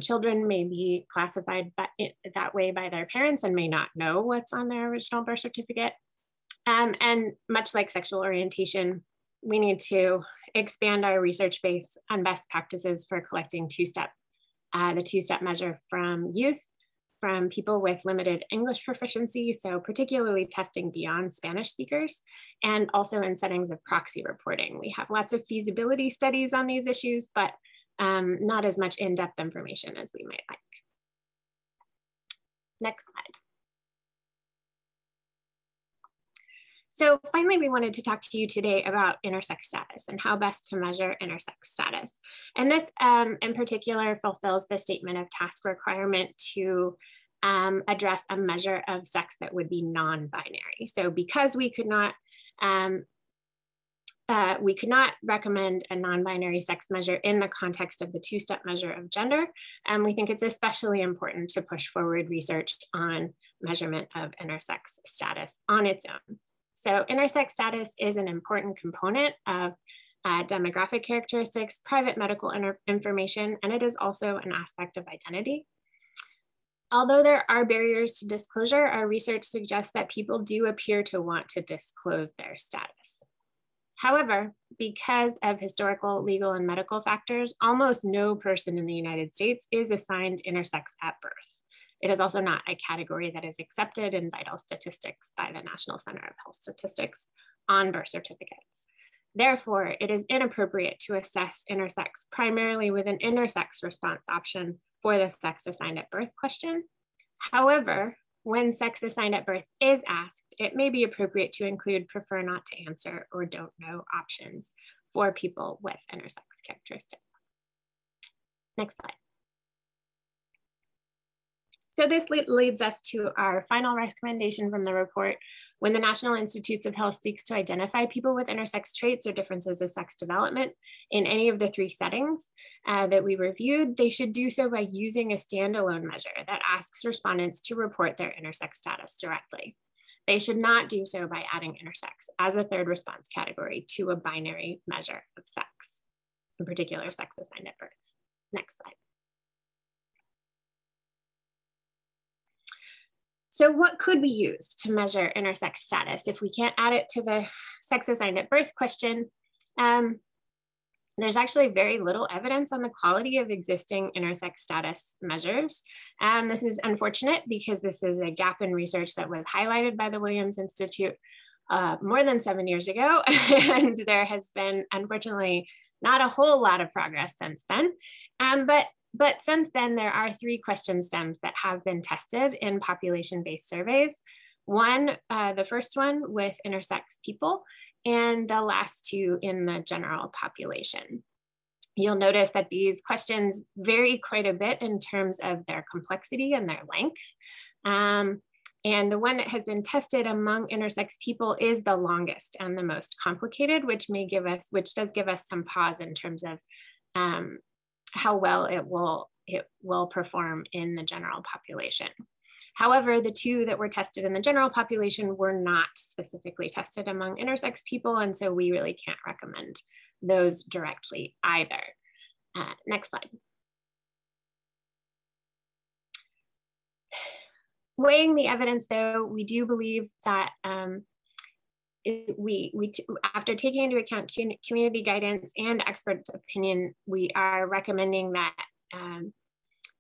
children may be classified that way by their parents and may not know what's on their original birth certificate. And much like sexual orientation, we need to expand our research base on best practices for collecting the two-step measure from youth, from people with limited English proficiency, so particularly testing beyond Spanish speakers, and also in settings of proxy reporting. We have lots of feasibility studies on these issues, but not as much in-depth information as we might like. Next slide. So finally, we wanted to talk to you today about intersex status and how best to measure intersex status. And this in particular fulfills the statement of task requirement to address a measure of sex that would be non-binary. So because we could not recommend a non-binary sex measure in the context of the two-step measure of gender, we think it's especially important to push forward research on measurement of intersex status on its own. So intersex status is an important component of demographic characteristics, private medical information, and it is also an aspect of identity. Although there are barriers to disclosure, our research suggests that people do appear to want to disclose their status. However, because of historical, legal, and medical factors, almost no person in the United States is assigned intersex at birth. It is also not a category that is accepted in vital statistics by the National Center of Health Statistics on birth certificates. Therefore, it is inappropriate to assess intersex primarily with an intersex response option for the sex assigned at birth question. However, when sex assigned at birth is asked, it may be appropriate to include prefer not to answer or don't know options for people with intersex characteristics. Next slide. So this leads us to our final recommendation from the report. When the National Institutes of Health seeks to identify people with intersex traits or differences of sex development in any of the three settings that we reviewed, they should do so by using a standalone measure that asks respondents to report their intersex status directly. They should not do so by adding intersex as a third response category to a binary measure of sex, in particular sex assigned at birth. Next slide. So what could we use to measure intersex status if we can't add it to the sex assigned at birth question? There's actually very little evidence on the quality of existing intersex status measures. This is unfortunate because this is a gap in research that was highlighted by the Williams Institute more than 7 years ago. And there has been, unfortunately, not a whole lot of progress since then. But But since then, there are 3 question stems that have been tested in population-based surveys. One, the first one with intersex people, and the last 2 in the general population. You'll notice that these questions vary quite a bit in terms of their complexity and their length. And the one that has been tested among intersex people is the longest and the most complicated, which does give us some pause in terms of how well it will perform in the general population. However, the 2 that were tested in the general population were not specifically tested among intersex people, and so we really can't recommend those directly either. Next slide. Weighing the evidence, though, we do believe that after taking into account community guidance and expert opinion, we are recommending that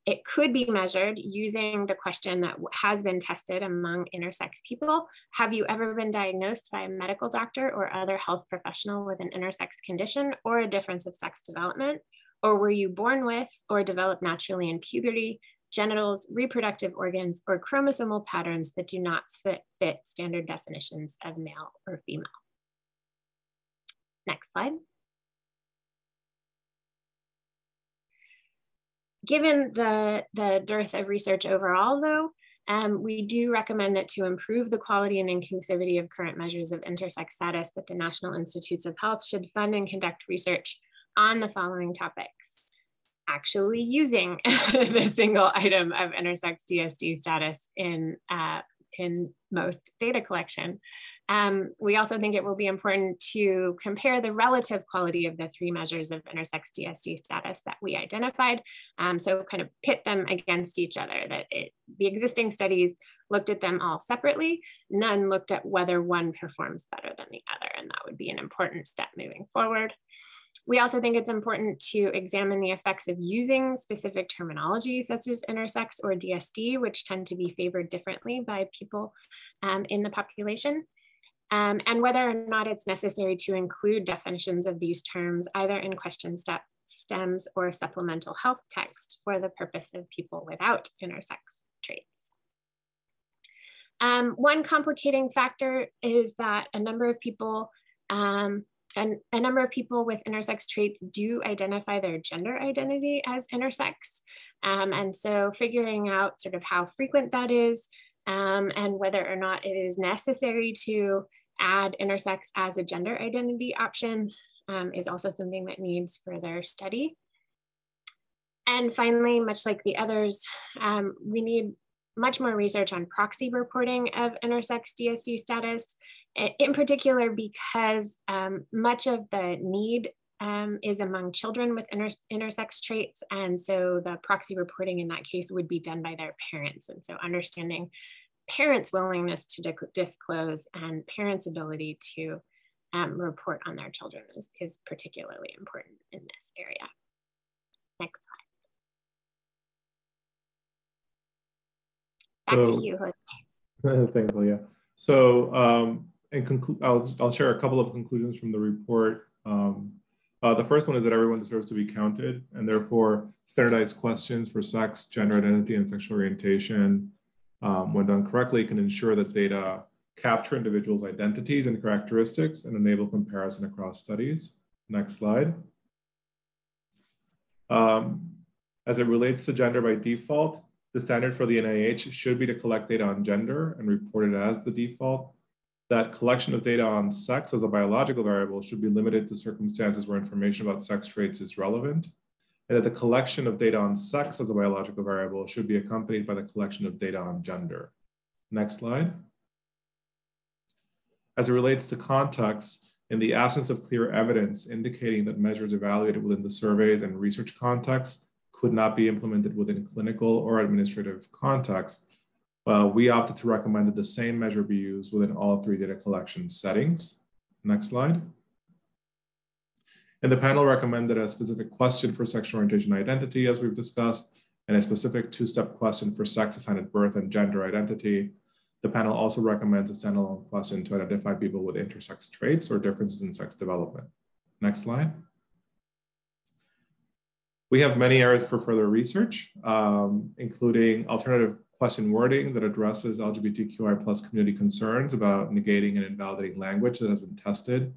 it could be measured using the question that has been tested among intersex people. Have you ever been diagnosed by a medical doctor or other health professional with an intersex condition or a difference of sex development? Or were you born with or developed naturally in puberty, genitals, reproductive organs, or chromosomal patterns that do not fit standard definitions of male or female? Next slide. Given the dearth of research overall, though, we do recommend that to improve the quality and inclusivity of current measures of intersex status, that the National Institutes of Health should fund and conduct research on the following topics: actually using the single item of intersex DSD status in most data collection. We also think it will be important to compare the relative quality of the 3 measures of intersex DSD status that we identified. So kind of pit them against each other, the existing studies looked at them all separately. None looked at whether one performs better than the other, and that would be an important step moving forward. We also think it's important to examine the effects of using specific terminology such as intersex or DSD, which tend to be favored differently by people in the population, and whether or not it's necessary to include definitions of these terms either in question stems or supplemental health text for the purpose of people without intersex traits. One complicating factor is that a number of people with intersex traits do identify their gender identity as intersex. And so figuring out sort of how frequent that is and whether or not it is necessary to add intersex as a gender identity option is also something that needs further study. And finally, much like the others, we need much more research on proxy reporting of intersex DSD status, in particular because much of the need is among children with intersex traits. And so the proxy reporting in that case would be done by their parents. And so understanding parents' willingness to disclose and parents' ability to report on their children is particularly important in this area. Next slide. Back to you, Jose. Thanks, Leah. So I'll share a couple of conclusions from the report. The first one is that everyone deserves to be counted, and therefore standardized questions for sex, gender identity, and sexual orientation, when done correctly, can ensure that data capture individuals' identities and characteristics and enable comparison across studies. Next slide. As it relates to gender by default, the standard for the NIH should be to collect data on gender and report it as the default. That collection of data on sex as a biological variable should be limited to circumstances where information about sex traits is relevant, and that the collection of data on sex as a biological variable should be accompanied by the collection of data on gender. Next slide. As it relates to context, in the absence of clear evidence indicating that measures evaluated within the surveys and research context could not be implemented within clinical or administrative context, we opted to recommend that the same measure be used within all 3 data collection settings. Next slide. And the panel recommended a specific question for sexual orientation identity, as we've discussed, and a specific 2-step question for sex assigned at birth and gender identity. The panel also recommends a standalone question to identify people with intersex traits or differences in sex development. Next slide. We have many areas for further research, including alternative question wording that addresses LGBTQI+ community concerns about negating and invalidating language that has been tested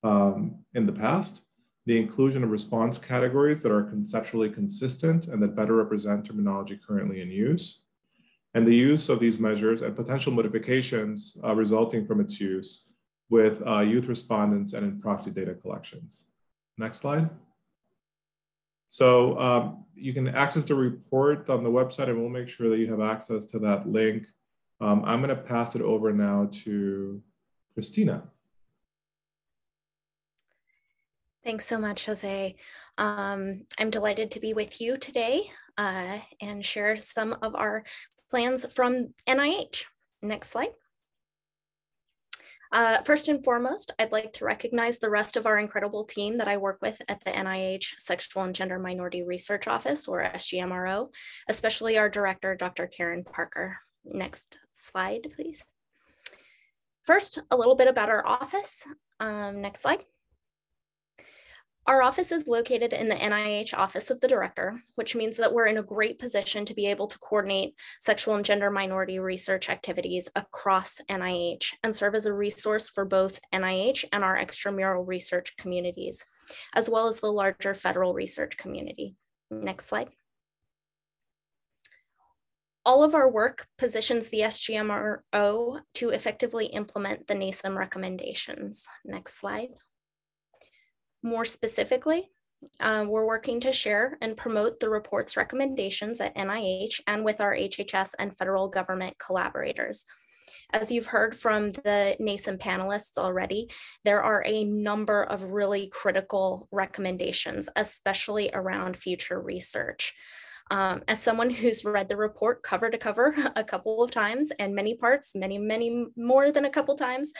in the past, the inclusion of response categories that are conceptually consistent and that better represent terminology currently in use, and the use of these measures and potential modifications resulting from its use with youth respondents and in proxy data collections. Next slide. So you can access the report on the website, and we'll make sure that you have access to that link. I'm going to pass it over now to Christina. Thanks so much, Jose. I'm delighted to be with you today and share some of our plans from NIH. Next slide. First and foremost, I'd like to recognize the rest of our incredible team that I work with at the NIH Sexual and Gender Minority Research Office, or SGMRO, especially our director, Dr. Karen Parker. Next slide, please. First, a little bit about our office. Next slide. Our office is located in the NIH Office of the Director, which means that we're in a great position to be able to coordinate sexual and gender minority research activities across NIH and serve as a resource for both NIH and our extramural research communities, as well as the larger federal research community. Next slide. All of our work positions the SGMRO to effectively implement the NASEM recommendations. Next slide. More specifically, we're working to share and promote the report's recommendations at NIH and with our HHS and federal government collaborators. As you've heard from the NASEM panelists already, there are a number of really critical recommendations, especially around future research. As someone who's read the report cover to cover a couple of times and many parts, many more than a couple times,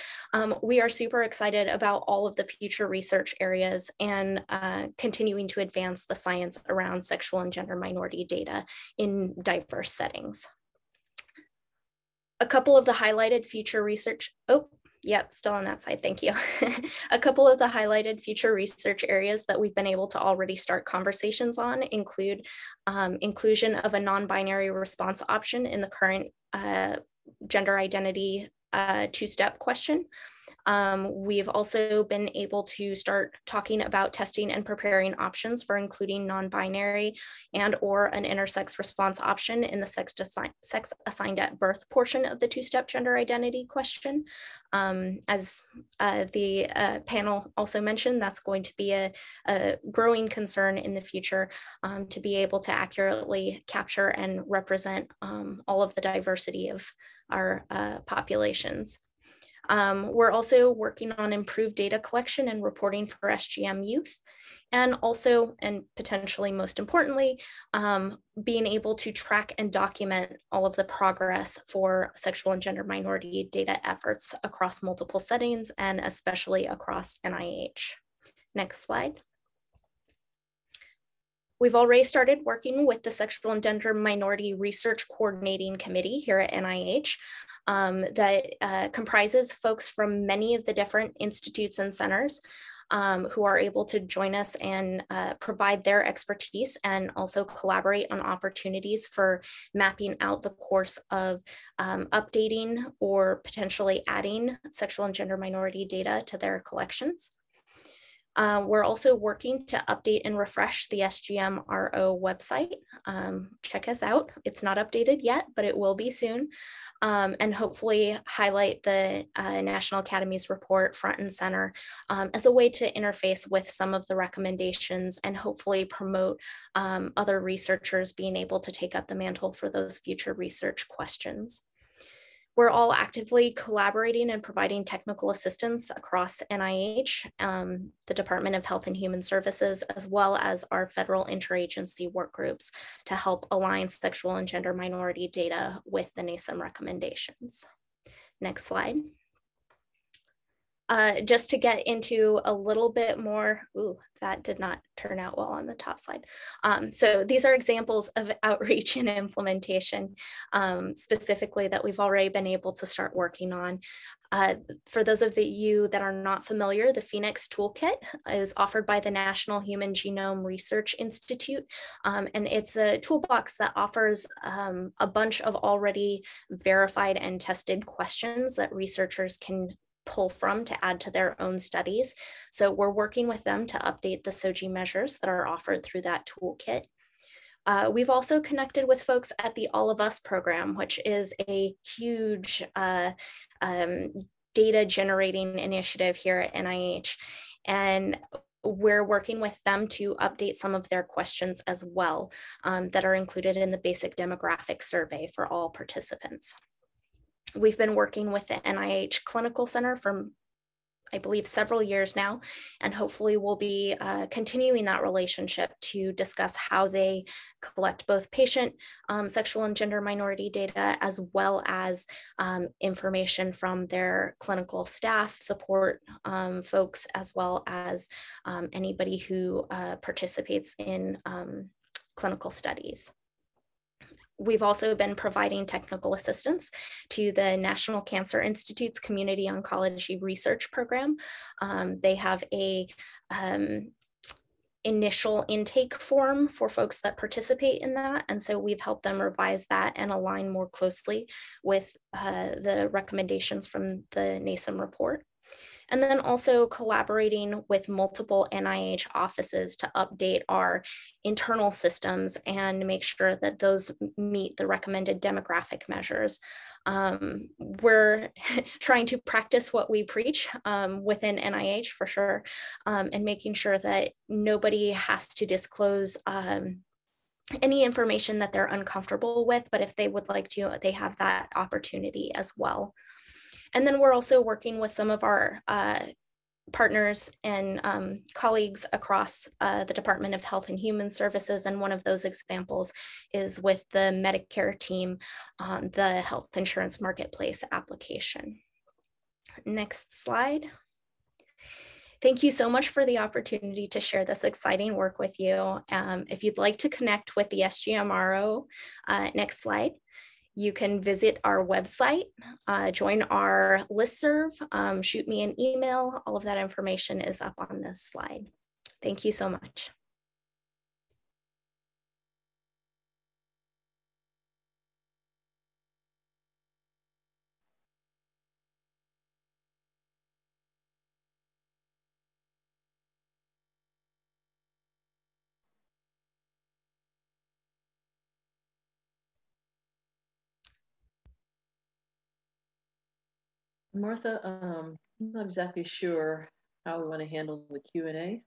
we are super excited about all of the future research areas and continuing to advance the science around sexual and gender minority data in diverse settings. A couple of the highlighted future research, yep, still on that slide, thank you. A couple of the highlighted future research areas that we've been able to already start conversations on include inclusion of a non-binary response option in the current gender identity two-step question. We've also been able to start talking about testing and preparing options for including non-binary and or an intersex response option in the sex assigned at birth portion of the two-step gender identity question. As the panel also mentioned, that's going to be a growing concern in the future to be able to accurately capture and represent all of the diversity of our populations. We're also working on improved data collection and reporting for SGM youth, and also, and potentially most importantly, being able to track and document all of the progress for sexual and gender minority data efforts across multiple settings and especially across NIH. Next slide. We've already started working with the Sexual and Gender Minority Research Coordinating Committee here at NIH that comprises folks from many of the different institutes and centers who are able to join us and provide their expertise and also collaborate on opportunities for mapping out the course of updating or potentially adding sexual and gender minority data to their collections. We're also working to update and refresh the SGMRO website. Check us out. It's not updated yet, but it will be soon. And hopefully highlight the National Academy's report front and center as a way to interface with some of the recommendations and hopefully promote other researchers being able to take up the mantle for those future research questions. We're all actively collaborating and providing technical assistance across NIH, the Department of Health and Human Services, as well as our federal interagency work groups to help align sexual and gender minority data with the NASEM recommendations. Next slide. Just to get into a little bit more, that did not turn out well on the top slide. So these are examples of outreach and implementation specifically that we've already been able to start working on. For those of you that are not familiar, the Phoenix Toolkit is offered by the National Human Genome Research Institute, and it's a toolbox that offers a bunch of already verified and tested questions that researchers can pull from to add to their own studies. So we're working with them to update the SOGI measures that are offered through that toolkit. We've also connected with folks at the All of Us program, which is a huge data generating initiative here at NIH. And we're working with them to update some of their questions as well that are included in the basic demographic survey for all participants. We've been working with the NIH Clinical Center for, I believe, several years now, and hopefully we'll be continuing that relationship to discuss how they collect both patient sexual and gender minority data, as well as information from their clinical staff, support folks, as well as anybody who participates in clinical studies. We've also been providing technical assistance to the National Cancer Institute's Community Oncology Research Program. They have a initial intake form for folks that participate in that. And so we've helped them revise that and align more closely with the recommendations from the NASEM report. And then also collaborating with multiple NIH offices to update our internal systems and make sure that those meet the recommended demographic measures. We're trying to practice what we preach within NIH for sure, and making sure that nobody has to disclose any information that they're uncomfortable with, but if they would like to, they have that opportunity as well. And then we're also working with some of our partners and colleagues across the Department of Health and Human Services. And one of those examples is with the Medicare team on the health insurance marketplace application. Next slide. Thank you so much for the opportunity to share this exciting work with you. If you'd like to connect with the SGMRO, next slide. You can visit our website, join our listserv, shoot me an email. All of that information is up on this slide. Thank you so much. Martha, I'm not exactly sure how we want to handle the Q&A.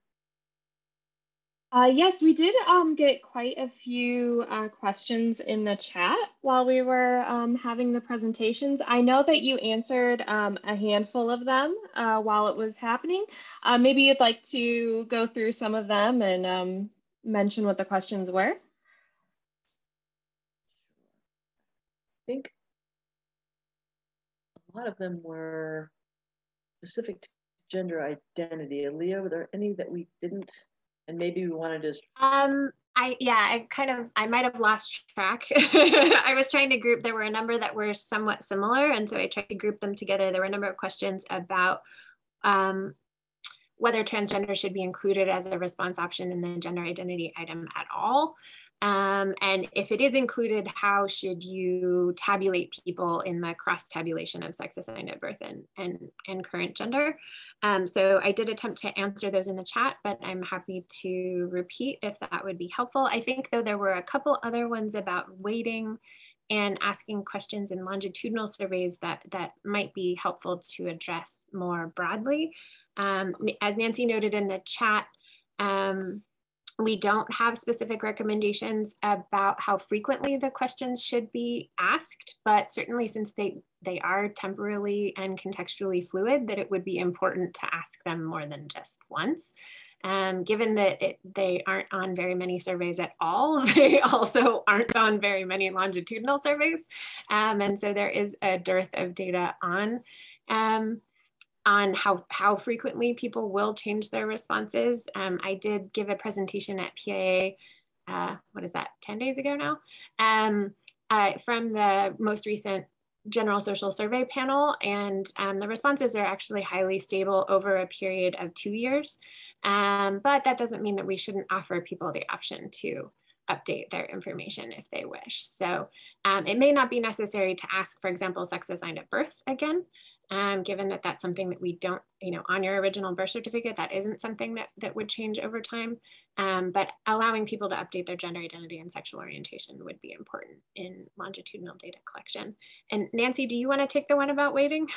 Yes, we did get quite a few questions in the chat while we were having the presentations. I know that you answered a handful of them while it was happening. Maybe you'd like to go through some of them and mention what the questions were. I think a lot of them were specific to gender identity. Aaliyah, were there any that we didn't, and maybe we wanted to? I might have lost track. I was trying to group, there were a number that were somewhat similar, and so I tried to group them together. There were a number of questions about whether transgender should be included as a response option in the gender identity item at all. And if it is included, how should you tabulate people in the cross tabulation of sex assigned at birth and current gender? So I did attempt to answer those in the chat, but I'm happy to repeat if that would be helpful. I think though there were a couple other ones about weighting and asking questions in longitudinal surveys that might be helpful to address more broadly. As Nancy noted in the chat, we don't have specific recommendations about how frequently the questions should be asked, but certainly since they are temporally and contextually fluid, that it would be important to ask them more than just once. Given that they aren't on very many surveys at all, they also aren't on very many longitudinal surveys. And so there is a dearth of data on how frequently people will change their responses. I did give a presentation at PIA, 10 days ago now, from the most recent general social survey panel, and the responses are actually highly stable over a period of 2 years. But that doesn't mean that we shouldn't offer people the option to update their information if they wish. So it may not be necessary to ask, for example, sex assigned at birth again, given that that's something that we don't, on your original birth certificate, that isn't something that would change over time. But allowing people to update their gender identity and sexual orientation would be important in longitudinal data collection. And Nancy, do you want to take the one about waiting?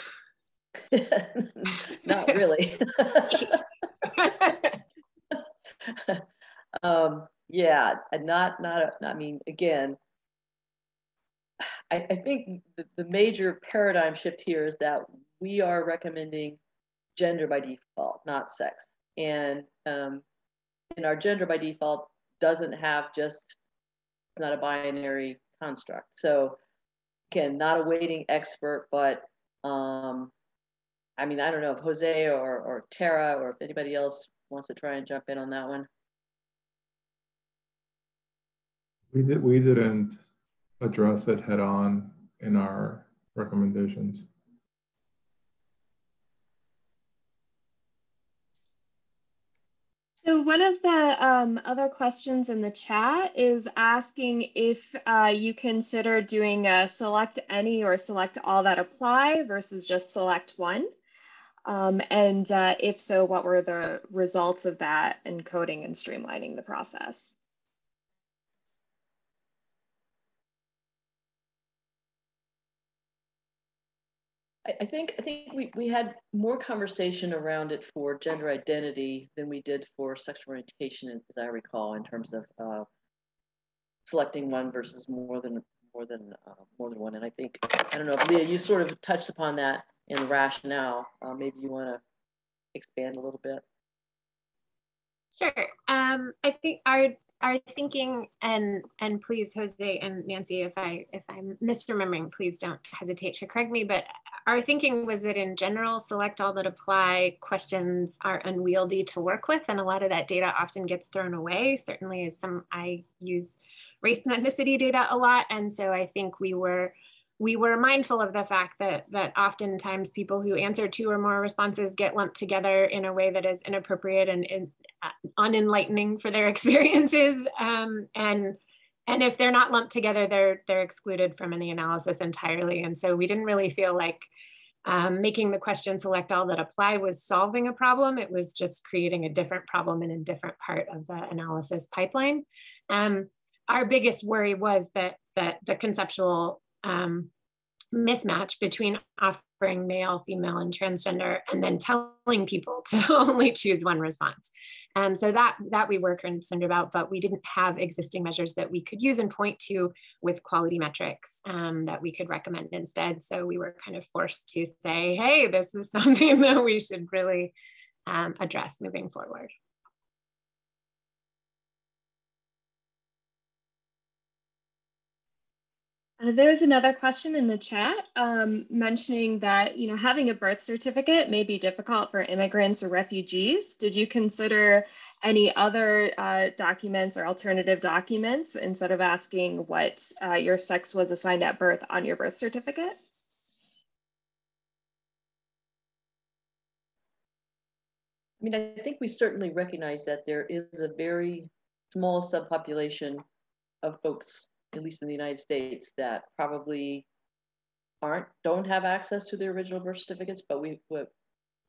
Not really. Yeah, I mean, again, I think the major paradigm shift here is that we are recommending gender by default, not sex. And our gender by default doesn't have just, not a binary construct. So again, not a weighting expert, but I mean, I don't know if Jose or Tara or if anybody else wants to try and jump in on that one. We didn't address it head on in our recommendations. So one of the other questions in the chat is asking if you consider doing a select any or select all that apply versus just select one. And if so, what were the results of that encoding and streamlining the process? I think we had more conversation around it for gender identity than we did for sexual orientation, as I recall, in terms of selecting one versus more than one. And I think, I don't know, Leah, you sort of touched upon that in the rationale. Maybe you want to expand a little bit. Sure. I think our thinking, and please, Jose and Nancy, if I'm misremembering, please don't hesitate to correct me, but our thinking was that in general, select all that apply questions are unwieldy to work with, and a lot of that data often gets thrown away. Certainly as I use race and ethnicity data a lot, and so I think we were mindful of the fact that oftentimes people who answer 2 or more responses get lumped together in a way that is inappropriate and unenlightening for their experiences. And if they're not lumped together, they're excluded from any analysis entirely. And so we didn't really feel like making the question select all that apply was solving a problem. It was just creating a different problem in a different part of the analysis pipeline. Our biggest worry was that the conceptual mismatch between offering male, female, and transgender, and then telling people to only choose one response. So that we were concerned about, but we didn't have existing measures that we could use and point to with quality metrics that we could recommend instead. So we were kind of forced to say, hey, this is something that we should really address moving forward. There's another question in the chat mentioning that having a birth certificate may be difficult for immigrants or refugees. Did you consider any other documents or alternative documents instead of asking what your sex was assigned at birth on your birth certificate? I mean, I think we certainly recognize that there is a very small subpopulation of folks, at least in the United States, that probably don't have access to their original birth certificates, but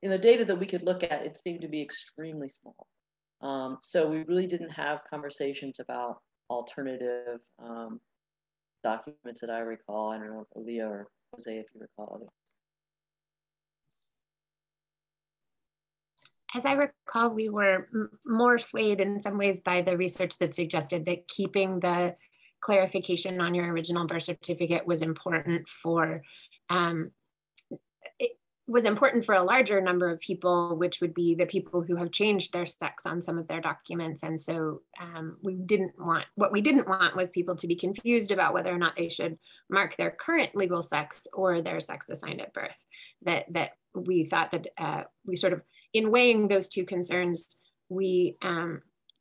in the data that we could look at, it seemed to be extremely small. So we really didn't have conversations about alternative documents that I recall. I don't know if Leah or Jose, if you recall others. As I recall, we were more swayed in some ways by the research that suggested that keeping the clarification on your original birth certificate was important for a larger number of people, which would be the people who have changed their sex on some of their documents. And so what we didn't want was people to be confused about whether or not they should mark their current legal sex or their sex assigned at birth. That we thought that we sort of, in weighing those two concerns, we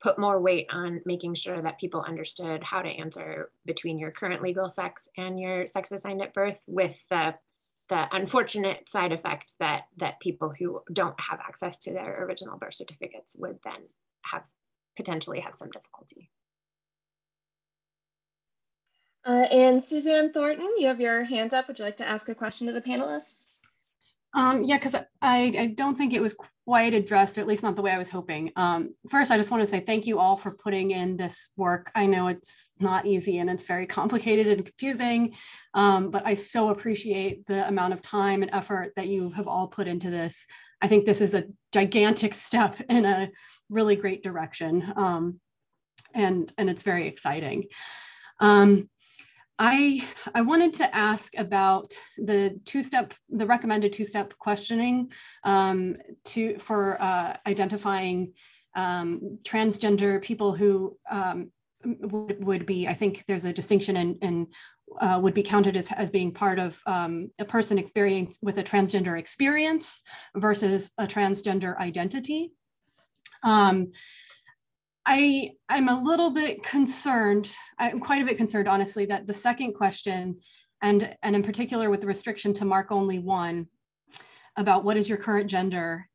put more weight on making sure that people understood how to answer between your current legal sex and your sex assigned at birth, with the unfortunate side effect that people who don't have access to their original birth certificates would then potentially have some difficulty. And Suzanne Thornton, you have your hand up. Would you like to ask a question to the panelists? Yeah, because I don't think it was quite addressed, or at least not the way I was hoping. First, I just want to say thank you all for putting in this work. I know it's not easy and it's very complicated and confusing, but I so appreciate the amount of time and effort that you have all put into this. I think this is a gigantic step in a really great direction, and it's very exciting. I wanted to ask about the recommended two-step questioning for identifying transgender people who would be, I think there's a distinction and would be counted as being part of a person experience with a transgender experience versus a transgender identity. I'm a little bit concerned, I'm quite a bit concerned, honestly, that the second question, and in particular with the restriction to mark only one, about what is your current gender,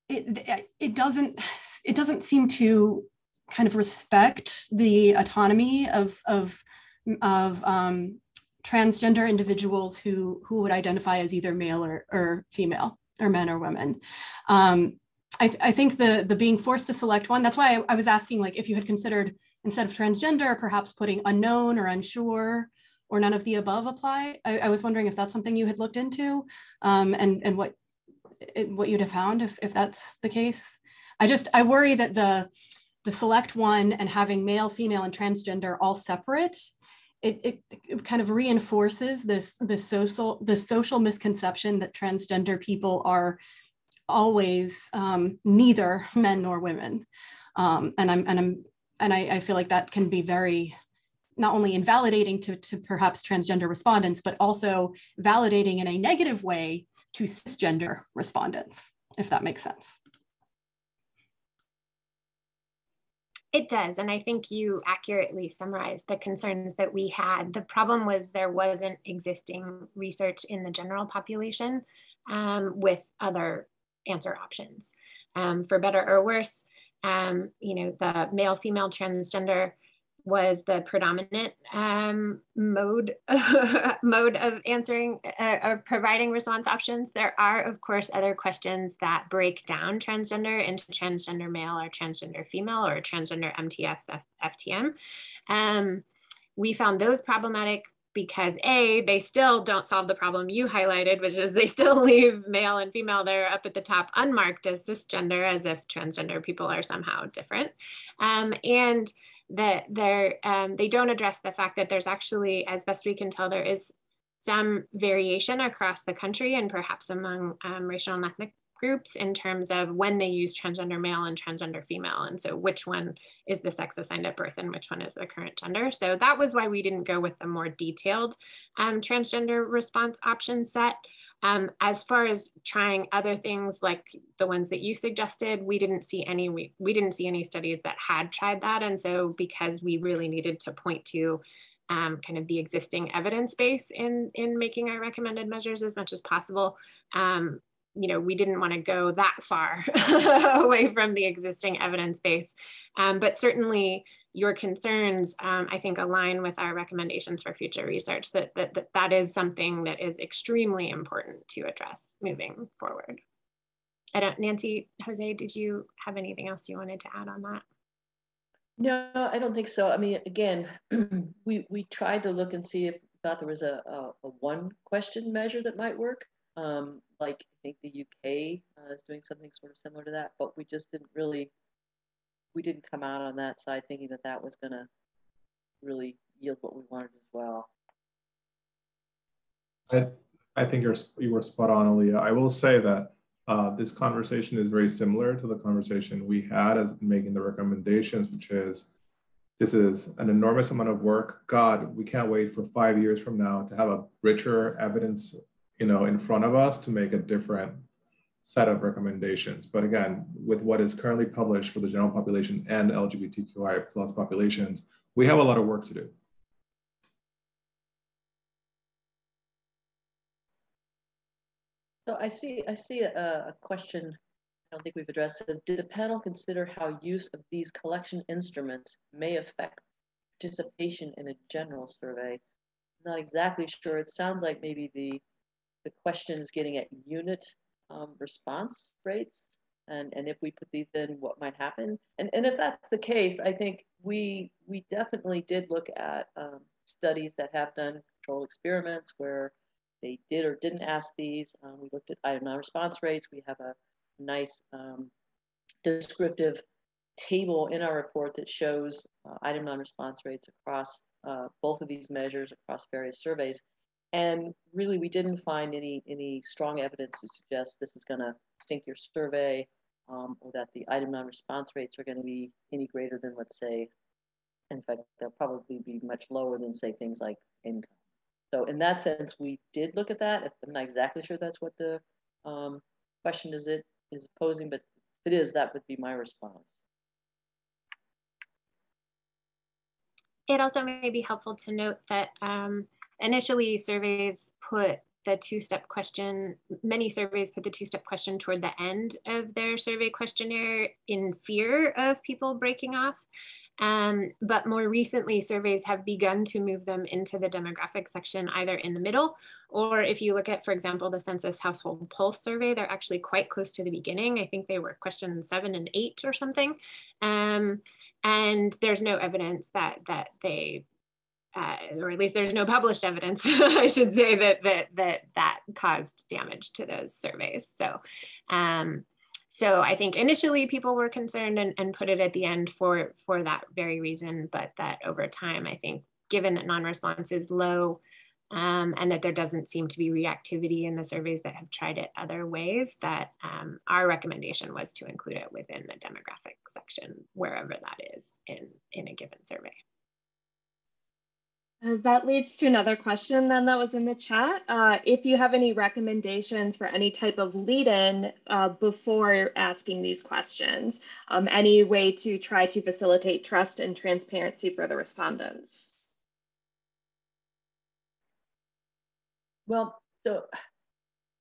it doesn't seem to kind of respect the autonomy of transgender individuals who would identify as either male or female, or men or women. I think the being forced to select one, that's why I was asking, like, if you had considered, instead of transgender, perhaps putting unknown or unsure or none of the above apply. I was wondering if that's something you had looked into, and what you'd have found if that's the case. I worry that the select one and having male, female, and transgender all separate, it kind of reinforces this social misconception that transgender people are always neither men nor women, and I feel like that can be very, not only invalidating to perhaps transgender respondents, but also validating in a negative way to cisgender respondents, if that makes sense. It does, and I think you accurately summarized the concerns that we had. The problem was there wasn't existing research in the general population with other answer options. For better or worse, the male-female transgender was the predominant mode of answering, of providing response options. There are, of course, other questions that break down transgender into transgender male or transgender female or transgender MTF, FTM. We found those problematic because A, they still don't solve the problem you highlighted, which is they still leave male and female there up at the top unmarked as cisgender, as if transgender people are somehow different. And that they don't address the fact that there's actually, as best we can tell, there is some variation across the country and perhaps among racial and ethnic groups in terms of when they use transgender male and transgender female. And so which one is the sex assigned at birth and which one is the current gender. So that was why we didn't go with the more detailed transgender response option set. As far as trying other things like the ones that you suggested, we didn't see any studies that had tried that. And so because we really needed to point to kind of the existing evidence base in making our recommended measures as much as possible, we didn't want to go that far away from the existing evidence base. But certainly your concerns, I think, align with our recommendations for future research, that is something that is extremely important to address moving forward. Nancy, Jose, did you have anything else you wanted to add on that? No, I don't think so. I mean, again, we tried to look and see if we thought there was a one question measure that might work. Like I think the UK is doing something sort of similar to that, but we just didn't come out on that side thinking that was going to really yield what we wanted as well. I think you were spot on, Aaliyah. I will say that this conversation is very similar to the conversation we had as making the recommendations, which is, this is an enormous amount of work. God, we can't wait for 5 years from now to have a richer evidence, in front of us to make a different set of recommendations. But again, with what is currently published for the general population and LGBTQI plus populations, we have a lot of work to do. So I see a question I don't think we've addressed. Did the panel consider how use of these collection instruments may affect participation in a general survey? I'm not exactly sure. It sounds like maybe the question is getting at unit response rates, and if we put these in, what might happen? And if that's the case, I think we definitely did look at studies that have done controlled experiments where they did or didn't ask these. We looked at item non-response rates. We have a nice descriptive table in our report that shows item non-response rates across both of these measures across various surveys. And really, we didn't find any strong evidence to suggest this is going to stink your survey, or that the item non-response rates are going to be any greater than, let's say, in fact, they'll probably be much lower than, say, things like income. So in that sense, we did look at that. I'm not exactly sure that's what the question is posing, but if it is, that would be my response. It also may be helpful to note that initially surveys put the two-step question, many surveys put the two-step question toward the end of their survey questionnaire in fear of people breaking off. But more recently, surveys have begun to move them into the demographic section, either in the middle, or if you look at, for example, the Census Household Pulse survey, they're actually quite close to the beginning. I think they were question 7 and 8 or something. And there's no evidence that they, or at least there's no published evidence, I should say, that caused damage to those surveys. So I think initially people were concerned and put it at the end for that very reason, but that over time, I think, given that non-response is low and that there doesn't seem to be reactivity in the surveys that have tried it other ways, that our recommendation was to include it within the demographic section, wherever that is in a given survey. That leads to another question then that was in the chat. If you have any recommendations for any type of lead-in before asking these questions, any way to try to facilitate trust and transparency for the respondents? Well, so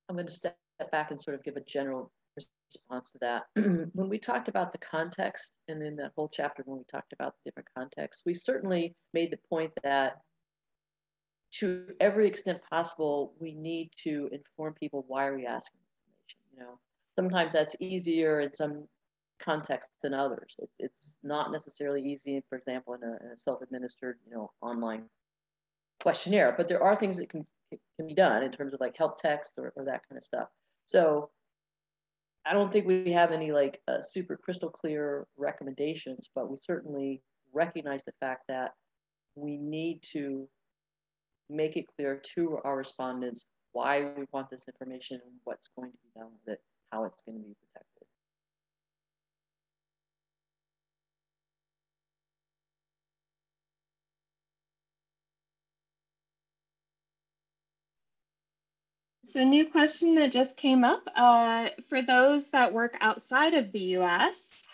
I'm going to step back and sort of give a general response to that. When we talked about the context, and in that whole chapter when we talked about the different contexts, we certainly made the point that to every extent possible, we need to inform people why are we asking this information. Sometimes that's easier in some contexts than others. It's not necessarily easy, for example, in a self-administered, online questionnaire. But there are things that can be done in terms of like help text or that kind of stuff. So I don't think we have any like super crystal clear recommendations, but we certainly recognize the fact that we need to make it clear to our respondents why we want this information and what's going to be done with it, how it's going to be protected. So a new question that just came up, for those that work outside of the US,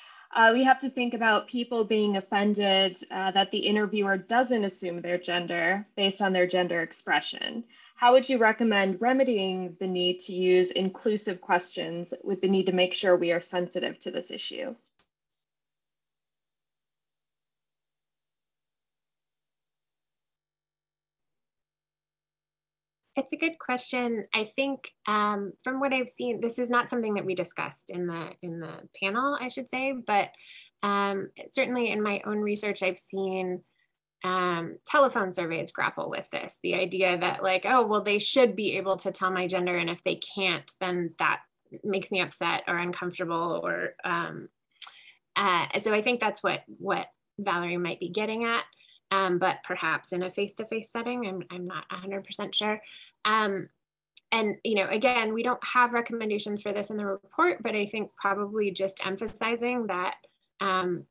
we have to think about people being offended that the interviewer doesn't assume their gender based on their gender expression. How would you recommend remedying the need to use inclusive questions with the need to make sure we are sensitive to this issue? It's a good question. I think from what I've seen, this is not something that we discussed in the panel, I should say, but certainly in my own research, I've seen telephone surveys grapple with this. The idea that like, oh, well, they should be able to tell my gender, and if they can't, then that makes me upset or uncomfortable. Or so I think that's what Valerie might be getting at. But perhaps in a face-to-face setting, I'm not 100% sure. And again, we don't have recommendations for this in the report, but I think probably just emphasizing that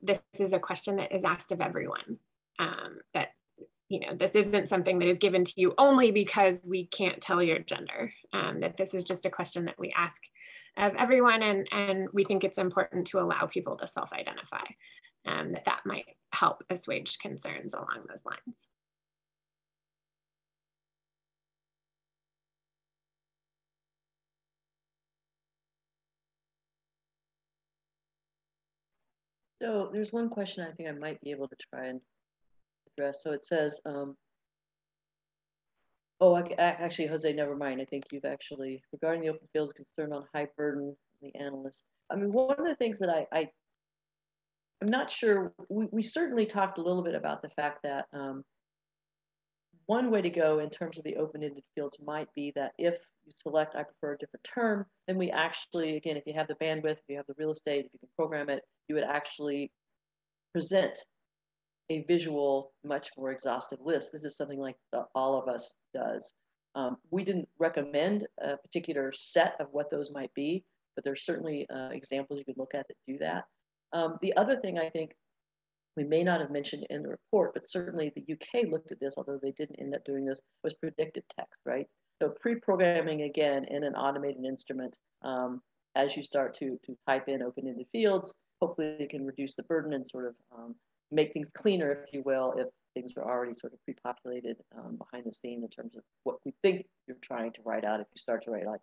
this is a question that is asked of everyone. That this isn't something that is given to you only because we can't tell your gender, that this is just a question that we ask of everyone, and we think it's important to allow people to self-identify, that might help assuage concerns along those lines. So there's one question I think I might be able to try and address. So it says, actually, Jose, never mind. I think you've actually, regarding the open fields concern on high burden, the analyst. I mean, one of the things that I'm not sure, we certainly talked a little bit about the fact that one way to go in terms of the open-ended fields might be that if you select, I prefer a different term, then we actually, again, if you have the bandwidth, if you have the real estate, if you can program it, you would actually present a visual, much more exhaustive list. This is something like All of Us does. We didn't recommend a particular set of what those might be, but there's certainly examples you could look at that do that. The other thing I think we may not have mentioned in the report, but certainly the UK looked at this, although they didn't end up doing this, was predictive text, right? So pre-programming, again, in an automated instrument, as you start to type in open-ended fields, hopefully it can reduce the burden and sort of make things cleaner, if you will, if things are already sort of pre-populated behind the scene in terms of what we think you're trying to write out. If you start to write like,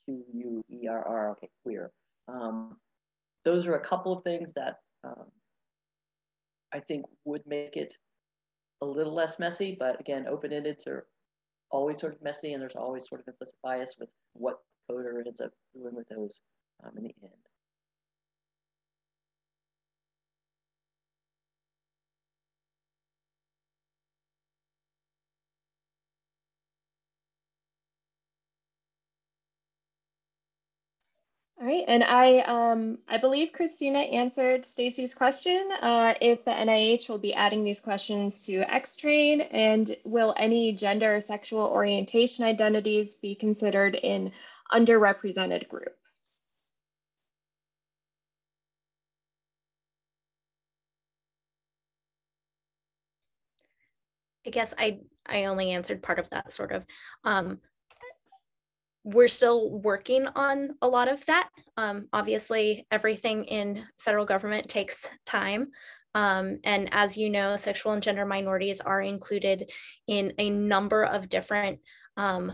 Q-U-E-R-R, okay, queer. Those are a couple of things that I think would make it a little less messy, but again, open-endeds are always sort of messy, and there's always sort of implicit bias with what coder ends up doing with those in the end. All right, and I believe Christina answered Stacy's question. If the NIH will be adding these questions to X-Train, and will any gender or sexual orientation identities be considered in underrepresented group? I guess I only answered part of that sort of. We're still working on a lot of that. Obviously, everything in federal government takes time. And as you know, sexual and gender minorities are included in a number of different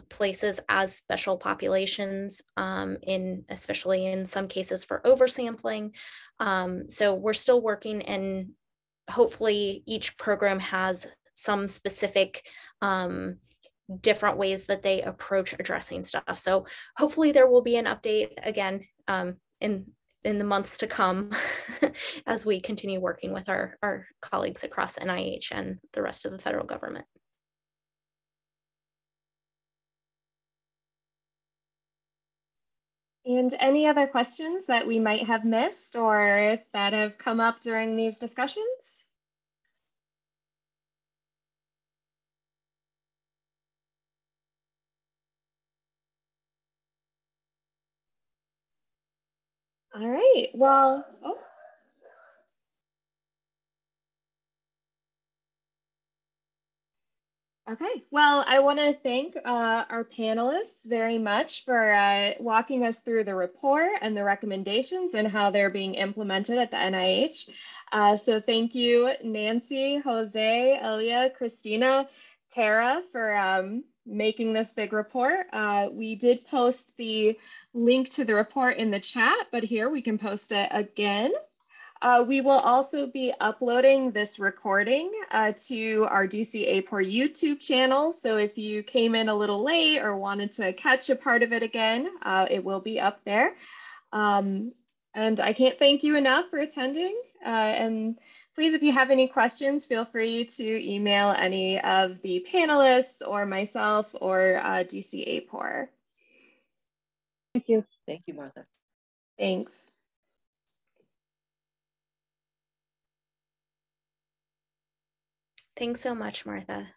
places as special populations, especially in some cases for oversampling. So we're still working, and hopefully each program has some specific different ways that they approach addressing stuff. So hopefully there will be an update again in the months to come as we continue working with our colleagues across NIH and the rest of the federal government. And any other questions that we might have missed or that have come up during these discussions? All right, well, Okay, well, I want to thank our panelists very much for walking us through the report and the recommendations and how they're being implemented at the NIH. So thank you, Nancy, Jose, Elia, Christina, Tara, for making this big report. We did post the link to the report in the chat, but here we can post it again. We will also be uploading this recording to our DC APOR YouTube channel. So if you came in a little late or wanted to catch a part of it again, it will be up there. And I can't thank you enough for attending. And please, if you have any questions, feel free to email any of the panelists or myself or DC APOR. Thank you. Thank you, Martha. Thanks. Thanks so much, Martha.